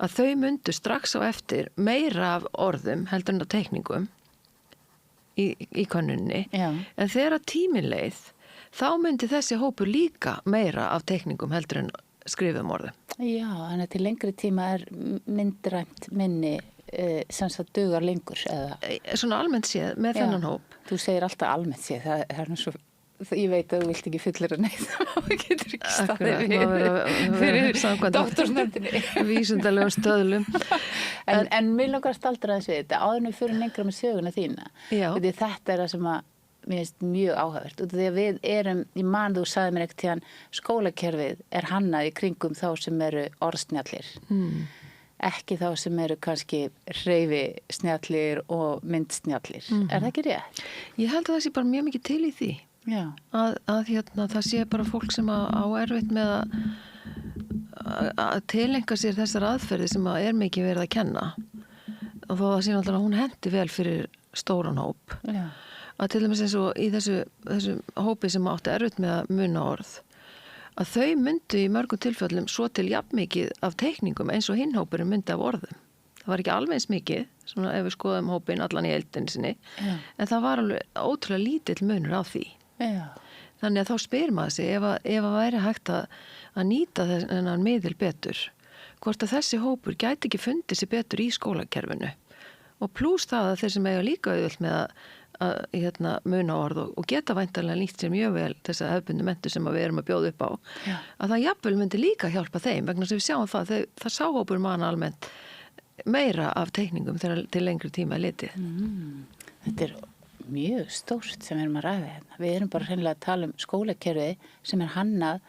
að þau myndu strax á eftir meira af orðum heldur en á teikningum í könnuninni en þegar tíminn leið þá myndi þessi hópur líka meira af teikningum heldur en skrifum orðum. Já, en til lengri tíma myndrænt minni sem það dugar lengur eða? Svona almennt séð með þennan hóp. Þú segir alltaf almennt séð, það nú svo, ég veit að þú vilt ekki fullera neitt, það getur ekki staðið fyrir doktorsnefndinni. Vísindalegum stöðlum. En mér langar að staldra þessu þetta, áður en við fyrir lengra með söguna þína. Þetta það sem að mér finnst mjög áhugavert út af því að við ég man þú sagði mér ekkert tíðan skólakerfið hannað í kringum þá sem eru orðsnjallir. Ekki þá sem eru kannski hreyfisnjallir og myndsnjallir. Það ekki rétt? Ég held að það sé bara mjög mikið til í því. Já. Að það sé bara fólk sem á erfitt með að tilenga sér þessar aðferði sem mikið verið að kenna. Og þó það sé náttúrulega að hún henti vel fyrir stóran hóp. Já. Að til dæmis eins og í þessu hópi sem átti erfitt með að muna orð að þau myndu í mörgum tilfellum svo til jafnmikið af teikningum eins og hinn hópurinn myndi af orðum. Það var ekki alveg eins mikið, svona ef við skoðum hópinn allan í eldinni sinni, en það var alveg ótrúlega lítill munur á því. Já. Þannig að þá spyr maður sig ef að væri hægt að nýta þennan miðil betur, hvort að þessi hópur gæti ekki fundið sér betur í skólakerfinu. Og plús það að þeir sem eiga líka auðvelt með að muna orð og geta væntanlega nýtt sér mjög vel þessa hefðbundnu menntun sem við erum að bjóða upp á að það jafnvel myndi líka hjálpa þeim vegna sem við sjáum það sáhópur manna almennt meira af teikningum þegar til lengri tíma litið. Þetta mjög stórt sem við erum að ræða hérna. Við erum bara hreinlega að tala skólakerfi sem hannað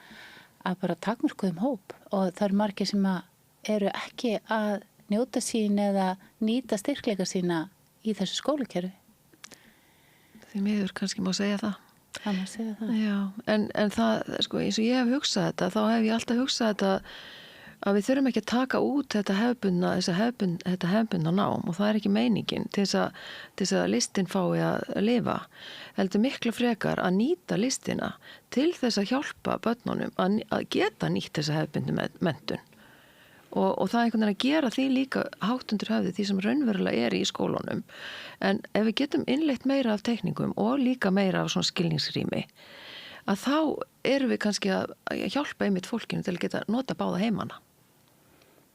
að bara takmörkuðum hóp og það eru margir sem eru ekki að njóta sín eða nýta styrkleika sína í þessu skólakerfi. Því miður kannski má segja það. Það má segja það. Já, en það, sko, eins og ég hef hugsað þetta, þá hef ég alltaf hugsað þetta að við þurfum ekki að taka út þetta hefðbundna nám og það ekki meiningin til þess að listin fái að lifa. Heldur miklu frekar að nýta listina til þess að hjálpa börnunum að geta nýtt þessa hefðbundnu menntun. Og það einhvern veginn að gera því líka hátt undir höfði því sem raunverulega í skólunum. En ef við getum innleitt meira af teikningum og líka meira af svona skilningsrými, að þá erum við kannski að hjálpa einmitt fólkinu til að geta nota báða heimana.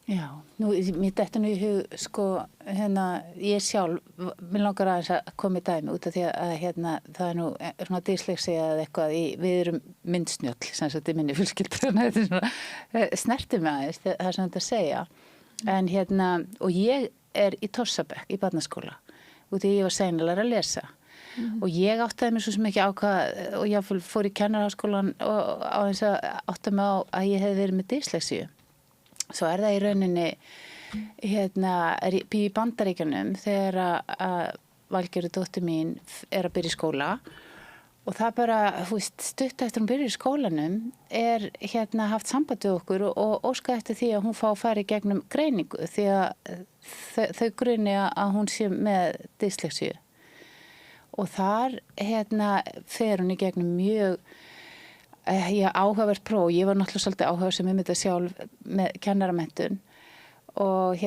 Já, mér dettur nú í hug, sko, ég sjálf, mér langar aðeins að koma í dæmi út af því að það nú svona dyslexía eða eitthvað við erum myndsnjöll, sem sagt í minni fjölskyldu, þetta svona snertir mig aðeins, það sem þetta segja. En og ég í Torsabekk, í barnaskóla, út af því ég var seinlega að lesa. Og ég áttaði mig svo sem ekki á hvað, og ég fór í kennaraháskólan og á eins að áttaði mig á að ég hefði verið með dyslexíu. Svo það í rauninni býð í Bandaríkjunum þegar að Valgerður dóttir mín að byrja í skóla og það bara, stutt eftir hún byrja í skólanum haft samband við okkur og óskað eftir því að hún fá að fara í gegnum greiningu því að þau grunni að hún sé með dyslexíu. Og þar fer hún í gegnum mjög áhugavert próf. Ég var náttúrulega svolítið áhuga sem þetta sjálf með kennaramenntun og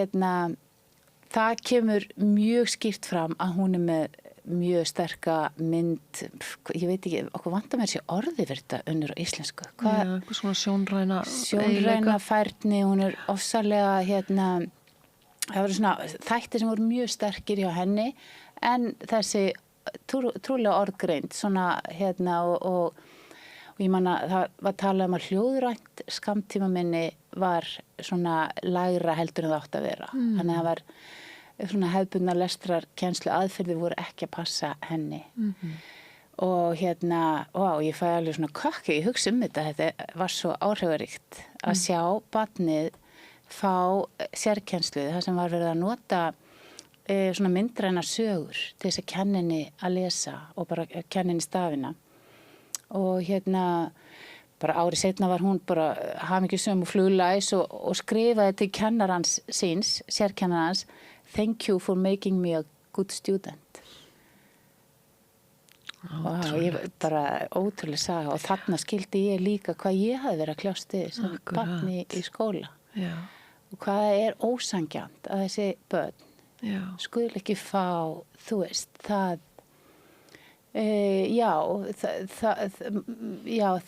það kemur mjög skýrt fram að hún með mjög sterka mynd, ég veit ekki, okkur vantar með þessi orði fyrir þetta unnur á íslensku. Svona sjónræna færni, hún ofsalega það voru svona þættir sem voru mjög sterkir hjá henni en þessi trúlega orðgreind svona og ég man að það var talað að hljóðrænt skammtímaminni var svona lægra heldur en það átti að vera. Þannig að það var svona hefðbundnar lestrar kennslu aðferðir voru ekki að passa henni. Og ég fæ alveg svona kökki, ég hugsa þetta var svo áhrifaríkt að sjá barnið fá sérkennslu, það sem var verið að nota svona myndrænar sögur til þess að kenna henni að lesa og bara kenna henni stafina. Og bara árið seinna var hún bara hamingjusöm og fluglæs og skrifaði til kennarans síns, sérkennarans, "Thank you for making me a good student." Ég bara ótrúlega saga og þarna skildi ég líka hvað ég hafði verið að kljást við sem barn í skóla. Já. Og hvað ósanngjarnt að þessi börn skuli ekki fá, þú veist, það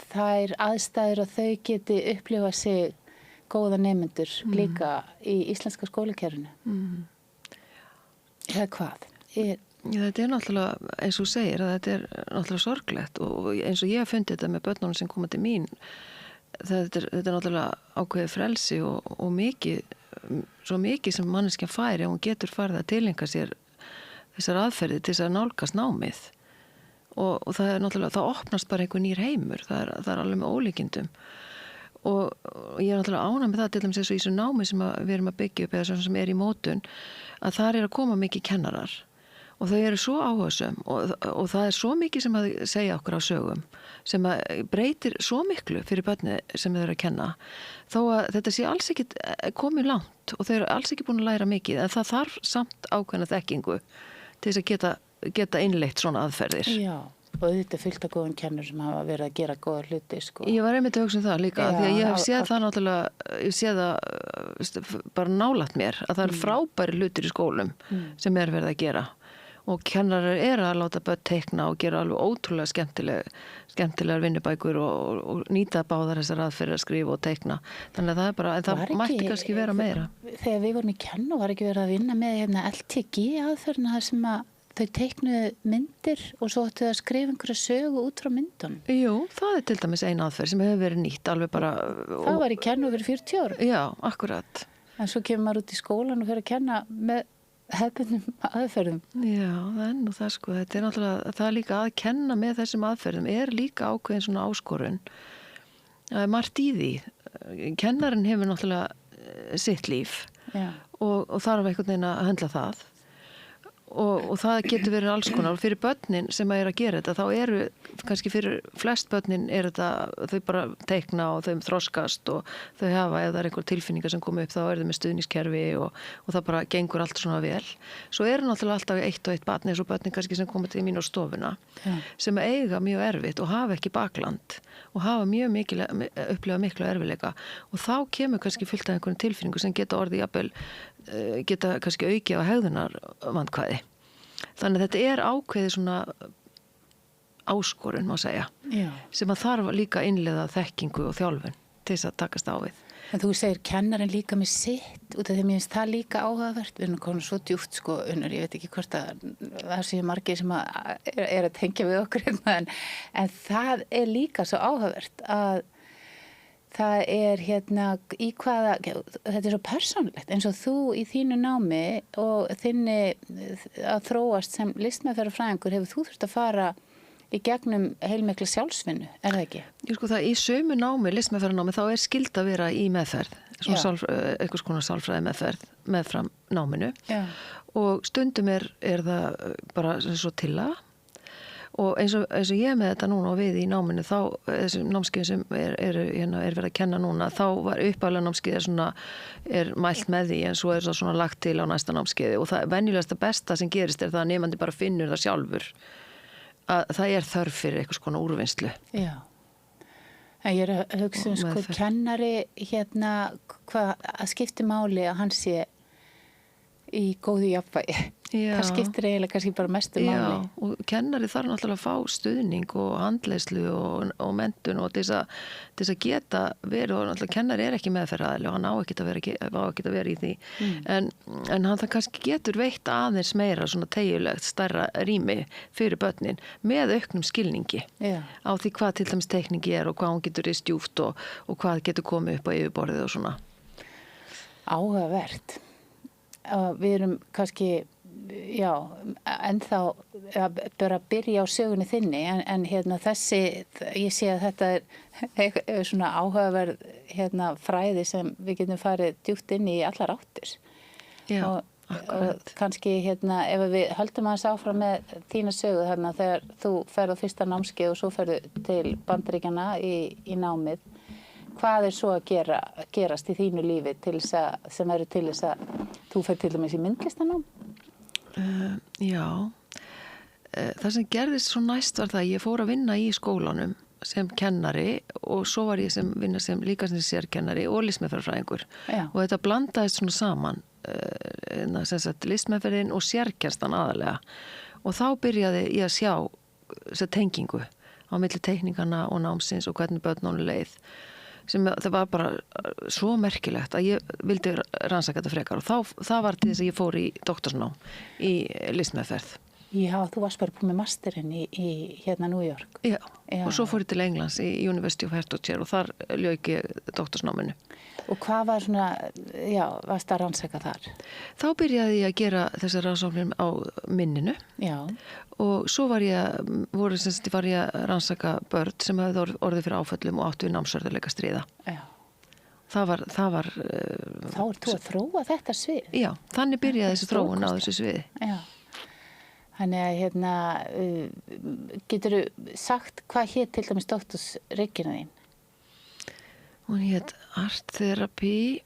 þær aðstæður að þau geti upplifa sig góða nemendur líka í íslenska skólakerfinu. Eða hvað? Þetta náttúrulega, eins og þú segir, að þetta náttúrulega sorglegt og eins og ég hef fundið þetta með börnunum sem koma til mín, þetta náttúrulega ákveðið frelsi og mikið, svo mikið sem manneskjan fær, ef hún getur farið að tileinka sér þessar aðferðir til þess að nálgast námið og það náttúrulega, það opnast bara einhver nýr heimur, það er alveg með ólíkindum og ég náttúrulega ánægð með það til dæmis eins og í þessu námi sem við erum að byggja upp eða sem í mótun, að þar að koma mikið kennarar og þau eru svo áhugasöm og það er svo mikið sem að segja okkur á sögum sem að breytir svo miklu fyrir börni sem þau eru að kenna þó að þetta sé alls ekki komið langt og þau eru alls ekki búin að læra mikið en það þarf samt ákveðna þekkingu til þess að geta innleitt svona aðferðir. Já, og þetta er fullt af góðum kennur sem hafa verið að gera góða hluti, sko. Ég var einmitt að hugsa það líka, því að ég hef séð það náttúrulega, ég séð það bara nálægt mér, að það eru frábæri hlutir í skólum sem verið að gera og kennarar að láta börn teikna og gera alveg ótrúlega skemmtilegar vinnubækur og nýta báðar þessar aðferðir að skrifa og teikna. Þannig að það er bara, en það mætti kannski vera meira. Þegar við vorum í kennu var ekki verið að vinna með LTG aðferðina þar sem að þau teiknuðu myndir og svo ættu að skrifa einhverja sögu út frá myndunum. Jú, það er til dæmis ein aðferð sem hefur verið nýtt alveg bara. Það var í kennu fyrir 40 ára. Já, akkurat. En svo kemur maður út í skólan og fyrir að kenna með hefðbundnum aðferðum. Já, það er nú það sko. Þetta er náttúrulega, það er líka að kenna með þessum aðferðum líka ákveðin svona áskorun. Það er margt í því. Kennarinn hefur náttúrulega sitt líf og þarf einhvern veginn að höndla það. Og það getur verið alls konar og fyrir börnin sem að gera þetta þá eru kannski fyrir flest börnin þetta þau bara teikna og þau þroskast og þau hafa ef það einhver tilfinningar sem koma upp þá þau með stuðningskerfi og það bara gengur allt svona vel svo náttúrulega alltaf eitt og eitt barn eins og börnin kannski sem koma til mín á stofuna sem eiga mjög erfitt og hafa ekki bakland og hafa upplifa miklu erfileika og þá kemur kannski fullt af einhverjum tilfinningu sem geta orðið jafnvel geta kannski aukið á hegðunar vandkvæði. Þannig að þetta ákveðið svona áskorun, má segja, sem að þarf líka innleiða þekkingu og þjálfun til þess að takast á við. En þú segir kennarinn líka með sitt út af því að mér finnst það líka áhugavert. Við erum komin svo djúpt, sko, Unnur, ég veit ekki hvort það séu margir sem að tengja við okkur en það líka svo áhugavert að það í hvaða, þetta svo persónulegt, eins og þú í þínu námi og þinni að þróast sem listmeðferðarfræðingur hefur þú þurft að fara í gegnum heilmikla sjálfsvinnu, það ekki? Sko það í sömu námi, listmeðferðarnámi, þá skylda að vera í meðferð, einhvers konar sálfræði meðferð, meðfram náminu og stundum það bara svo tillaga. Og eins og ég með þetta núna og við í náminu þá, þessum námskeiðum sem verið að kenna núna, þá var upphaflega námskeiðið svona mælt með því en svo það svona lagt til á næsta námskeiði og það venjulegasta besta sem gerist það að nemandi bara finnur það sjálfur að það þörf fyrir eitthvað svona úrvinnslu. Já. En ég að hugsa sko kennari að skipti máli að hann sé í góðu jafnvægi. Það skiptir eiginlega kannski bara mestu máli. Já, og kennari þarf náttúrulega að fá stuðning og handleiðslu og menntun og til þess að geta verið og náttúrulega kennari ekki meðferðaðili og hann á ekkert að vera í því. En hann það kannski getur veitt aðeins meira svona tegjulegt stærra rými fyrir börnin með auknum skilningi á því hvað til dæmis teikningi og hvað hún getur stjúft og hvað getur komið upp á yfirborðið og svona. Áhugavert. Við erum kannski ennþá bara að byrja á sögunni þinni en þessi, ég sé að þetta er svona áhugaverð fræði sem við getum farið djúpt inn í allar áttir Akkurat. Kannski ef við höldum aðeins áfram með þína sögu þarna þegar þú ferð á fyrsta námskeið og svo ferðu til Bandaríkjanna í námið. Hvað svo að gerast í þínu lífi sem eru til þess að þú ferð til dæmis í myndlistanám? Já, það sem gerðist svo næst var það að ég fór að vinna í skólanum sem kennari og svo var ég vinna líka sem sérkennari og listmeðferðarfræðingur. Og þetta blandaðist svona saman, listmeðferðin og sérkennslan aðalega. Og þá byrjaði ég að sjá þessa tengingu á milli teikningana og námsins og hvernig börnunum leið. Það var bara svo merkilegt að ég vildi rannsaka þetta frekar og það var til þess að ég fór í doktorsnám í listmeðferð. Já, þú varst bara búin með masterinn í New York. Já, og svo fór ég til Englands í University of Hertfordshire og þar lauk ég doktorsnáminu. Og hvað var varst að rannsaka þar? Þá byrjaði ég að gera þessar rannsóknir á minninu. Já. Og svo var ég að rannsaka börn sem hefði orðið fyrir áföllum og áttu við námsörðuleika stríða. Já. Það var Þá ert þú að þróa þetta svið? Já, þannig byrjaði þessi þróun á þessu sviði. Já. Þannig að geturðu sagt hvað hét til dæmis doktorsritgerðin þín? Hún hét Art Therapy.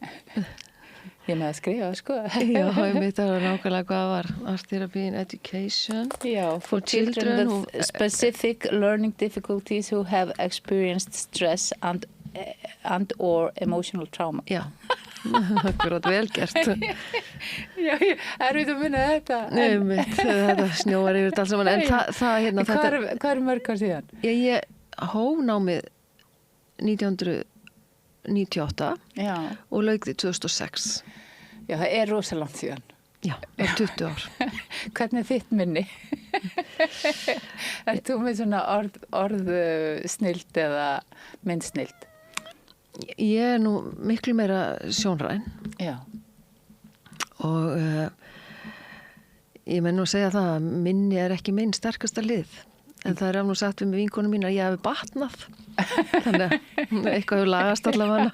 Ég með að skrifa, sko. Já, ég veit að nákvæmlega hvað var. Art Therapy in Education. Já, for children with specific learning difficulties who have experienced stress and or emotional trauma. Já, akkurat vel gert. Já, erfitt að minna þetta. Nei, þetta snjóar yfir þetta alls saman. En hvað er mörg ár síðan? Ég hóf námið 1998 og lauk því 2006. Já, það er rosalangt síðan. Já, það er 20 ár. Hvernig er þitt minni? Ert þú með svona orðsnild eða myndsnild? Ég nú miklu meira sjónræn. Já. Og ég menn nú að segja það að minni er ekki minn sterkasta lið. En það er nú sagt við með vinkonum mín að ég hafi batnað. Þannig að eitthvað hefur lagast allavega.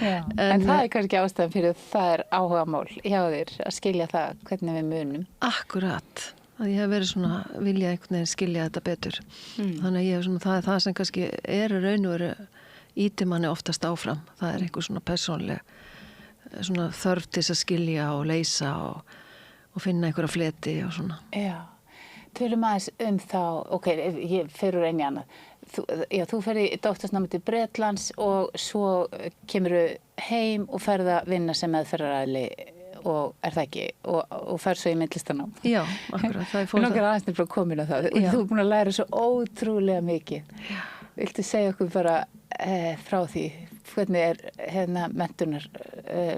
En það er kannski ástæðan fyrir það er áhugamál hjá þér að skilja það hvernig við munum. Akkurat. Að ég hef verið svona vilja einhvern veginn skilja þetta betur. Þannig að ég hef svona, það er það sem kannski er raun og veru íti manni oftast áfram. Það er einhver svona persónleg svona þörf til að skilja og leysa og finna einhverja fleti og svona. Já, tölum aðeins þá, ok, ég fer úr einu í annað. Þú fer í doktorsnámi til Bretlands og svo kemurðu heim og ferð að vinna sem meðferðaræðli og er það ekki, og ferð svo í myndlistanám. Já, akkurat, það er fór það. Nókar aðeins nefnilega komin á það. Þú er búin að læra svo ótrúlega mikið. Já. Viltu segja okkur bara frá því hvernig er menntunar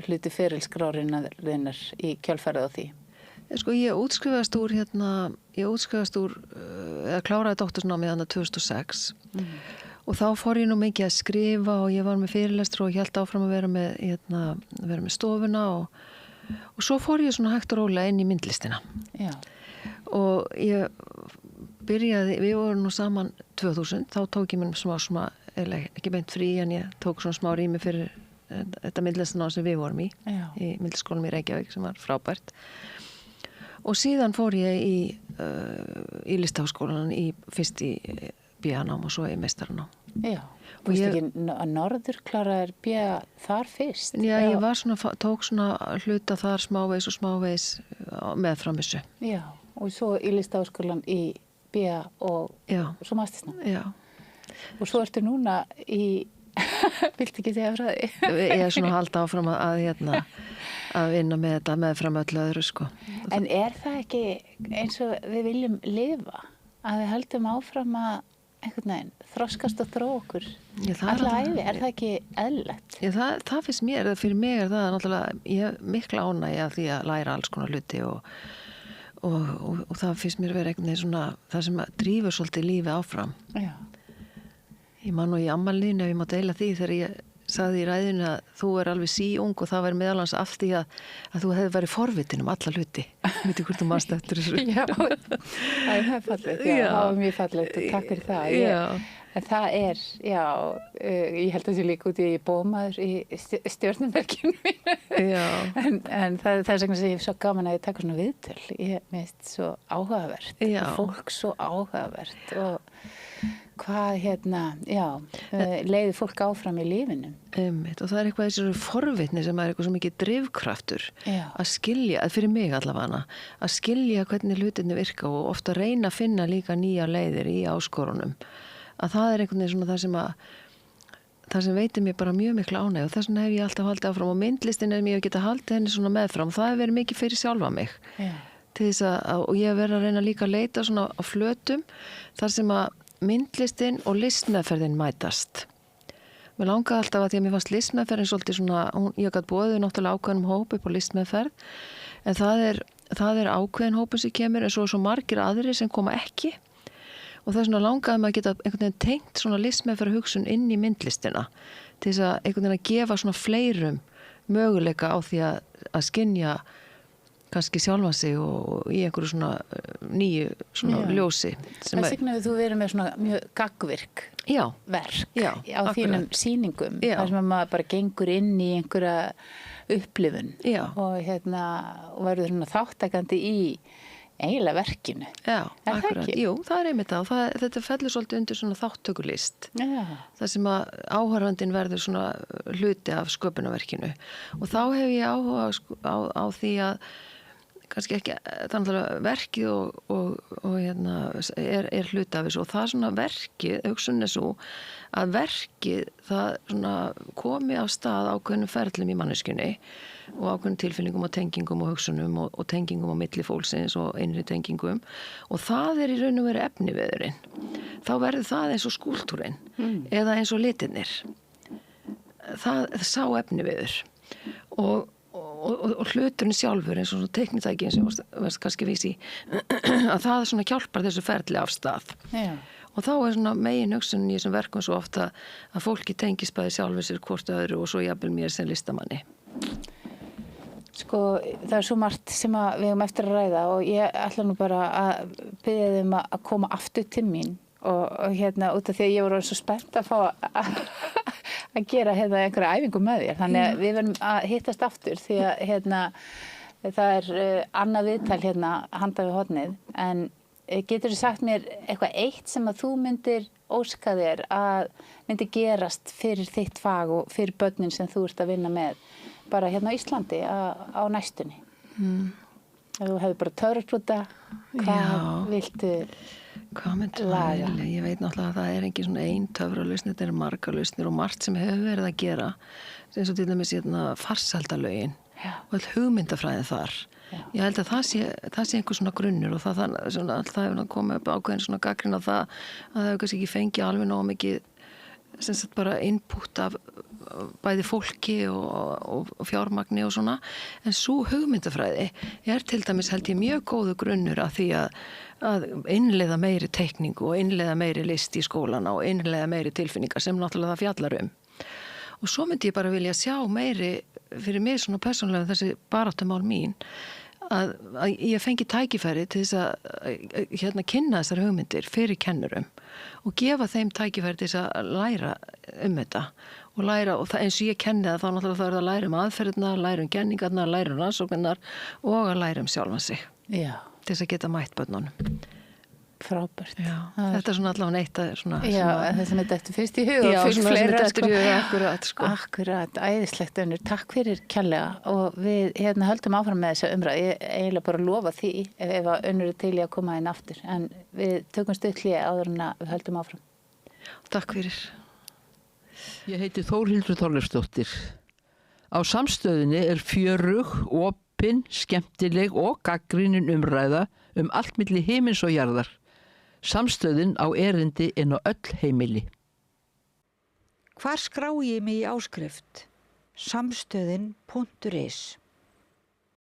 hluti ferilskrárinnar í kjölfarið á því? Sko ég útskrifaðist úr eða kláraði doktorsnámið þarna 2006 og þá fór ég nú mikið að skrifa og ég var með fyrirlestur og hélt áfram að vera með stofuna og svo fór ég svona hægt og rólega inn í myndlistina. Já. Og ég byrjaði, við vorum nú saman 2000, þá tók ég mér smá ekki beint frí en ég tók svona smá rými fyrir þetta myndlistarnám sem við vorum í myndlistaskólanum í Reykjavík sem var frábært. Og síðan fór ég í listaháskólanum fyrst í BA-nám og svo í meistaranám. Já, og þú veist ekki að Norður kláraðir BA þar fyrst? Já, ég var tók svona hluta þar smávegis og smávegis meðfram þessu. Já, og svo í listaháskólan í BA og svo mastersnám. Já. Og svo ertu núna viltu ekki segja frá því? Ég er svona að halda áfram að vinna með þetta meðfram öllu öðru, sko. En er það ekki eins og við viljum lifa? Að við höldum áfram að einhvern veginn þroskast og þróa okkur alla ævi? Er það ekki eðlilegt? Já, það finnst mér, fyrir mig er það náttúrulega, ég hef mikla ánægju af því að læra alls konar hluti og það finnst mér vera einhvern veginn svona það sem drífur svolítið lífið áfram. Já. Ég man nú í afmælinu ef ég má deila því þegar ég sagði í ræðinu að þú er alveg síung og það væri meðalans af því að þú hefði verið forvitin alla hluti. Veitu hvort þú manst eftir þessu? Já, það er fallegt. Já, það var mjög fallegt og takk fyrir það. En það já, ég held að það sé líka út í bómaður í stjörnumerkinu mínu. Já. En það er svona sem ég hef svo gaman að ég taka svona viðtöl. Mér finnst svo áhugavert. Já. Og fólk svo áhugavert og hvað leiðir fólk áfram í lífinu. Og það er eitthvað þessi forvitni sem er eitthvað svo mikið drifkraftur að skilja, fyrir mig allavega, að skilja hvernig hlutinni virka og ofta reyna að finna líka nýja leiðir í áskorunum. Að það er einhvern veginn svona það sem veitir mér bara mjög mikla ánægju og þess vegna hef ég alltaf haldið áfram og myndlistin ég hef getað haldið henni svona meðfram. Það hefur verið mikið fyrir sjálfa mig. Til þess og ég hef verið að reyna líka að leita svona á flötum þar sem að myndlistin og listmeðferðin mætast. Mér langaði alltaf að því að mér fannst listmeðferðin svolítið svona, ég gat boðið náttúrulega ákveðnum hóp upp á listmeðferð, en það er ákveðin hópur sem kemur en svo margir aðrir sem koma ekki og það er svona langaði maður að geta einhvern veginn tengt svona listmeðferð hugsun inn í myndlistina til þess að einhvern veginn að gefa svona fleirum möguleika á því að skynja kannski sjálfa sig og í einhverju svona nýju svona ljósi. Það signaði þú verið með svona mjög gagnvirk verk á þínum sýningum. Þar sem maður bara gengur inn í einhverja upplifun og verður svona þáttakandi í eiginlega verkinu. Já, akkurat. Jú, það er einmitt það. Þetta fellur svolítið undir svona þáttökulist. Það sem að áhorfandinn verður svona hluti af sköpunarverkinu. Og þá hef ég áhuga á því að kannski ekki, þannig að verkið og er hluti af þessu og það svona verkið, hugsun er svo að verkið það svona komi af stað ákveðnum ferlum í manneskjunni og ákveðnum tilfinningum og tengingum og hugsunum og tengingum á milli fólksins og innri tengingum og það er í raun og veru efniviðurinn. Þá verður það eins og skúltúrinn eða eins og litirnir. Það sá efniviður og hluturinn sjálfur eins og teknitækin sem varst kannski vísi að það svona hjálpar þessu ferli af stað. Og þá er svona megin hugsunin í þessum verkum svo ofta að fólki tengist bæði sjálfur sér hvort öðru og svo jafnvel mér sem listamanni. Sko, það er svo margt sem við höfum eftir að ræða og ég ætla nú bara að biðja þeim að koma aftur til mín og út af því að ég voru svo spennt að fá að gera einhverja æfingu með þér. Þannig að við verðum að hittast aftur því að það er annað viðtal handa við hornið. En getur þú sagt mér eitthvað eitt sem að þú myndir óska þér að myndi gerast fyrir þitt fag og fyrir börnin sem þú ert að vinna með bara á Íslandi á næstunni? Ef þú hefur bara töfrasprúta, hvað viltu laga? Ég veit náttúrulega að það er ekki svona ein töfralausn, þetta er margar lausnir og margt sem hefur verið að gera eins og til dæmis farsældalögin og all hugmyndafræðin þar. Ég held að það sé einhver svona grunnur og það hefur komið upp ákveðin svona gagnrýni á það að það hefur kannski ekki fengið alveg nóg mikið sem sagt bara input af bæði fólki og fjármagni og svona, en svo hugmyndafræði er til dæmis held ég mjög góðu grunnur að því að innleiða meiri teikningu og innleiða meiri list í skólana og innleiða meiri tilfinningar sem náttúrulega það fjallar og svo myndi ég bara vilja sjá meiri fyrir mig svona persónulega þessi baráttumál mín að ég fengi tækifæri til þess að kynna þessar hugmyndir fyrir kennurum og gefa þeim tækifæri til þess að læra þetta og læra, og það, eins og ég kenni það þá náttúrulega það er að læra aðferðirnar, læra kenningarnar, læra rannsóknirnar og að læra sjálfan sig til þess að geta mætt börnunum. Frábært. Þetta er svona allavega eitt að svona það sem þetta eftir fyrst í hug og fyrst fleira akkurat, æðislegt Unnur, takk fyrir kærlega og við höldum áfram með þessa umræðu. Ég eiginlega bara lofa því ef að Unnur er til í að koma inn aftur en við tökum stutt hlé áður en að við höldum áfram. Takk fyrir. Ég heiti Þórhildur Þorleifsdóttir. Á Samstöðinni er fjörug, opin, skemmtileg og gagnrýnin umræða allt milli himins og jarðar. Samstöðin á erindi inn á öll heimili. Hvar skrái ég mig í áskrift? Samstöðin.is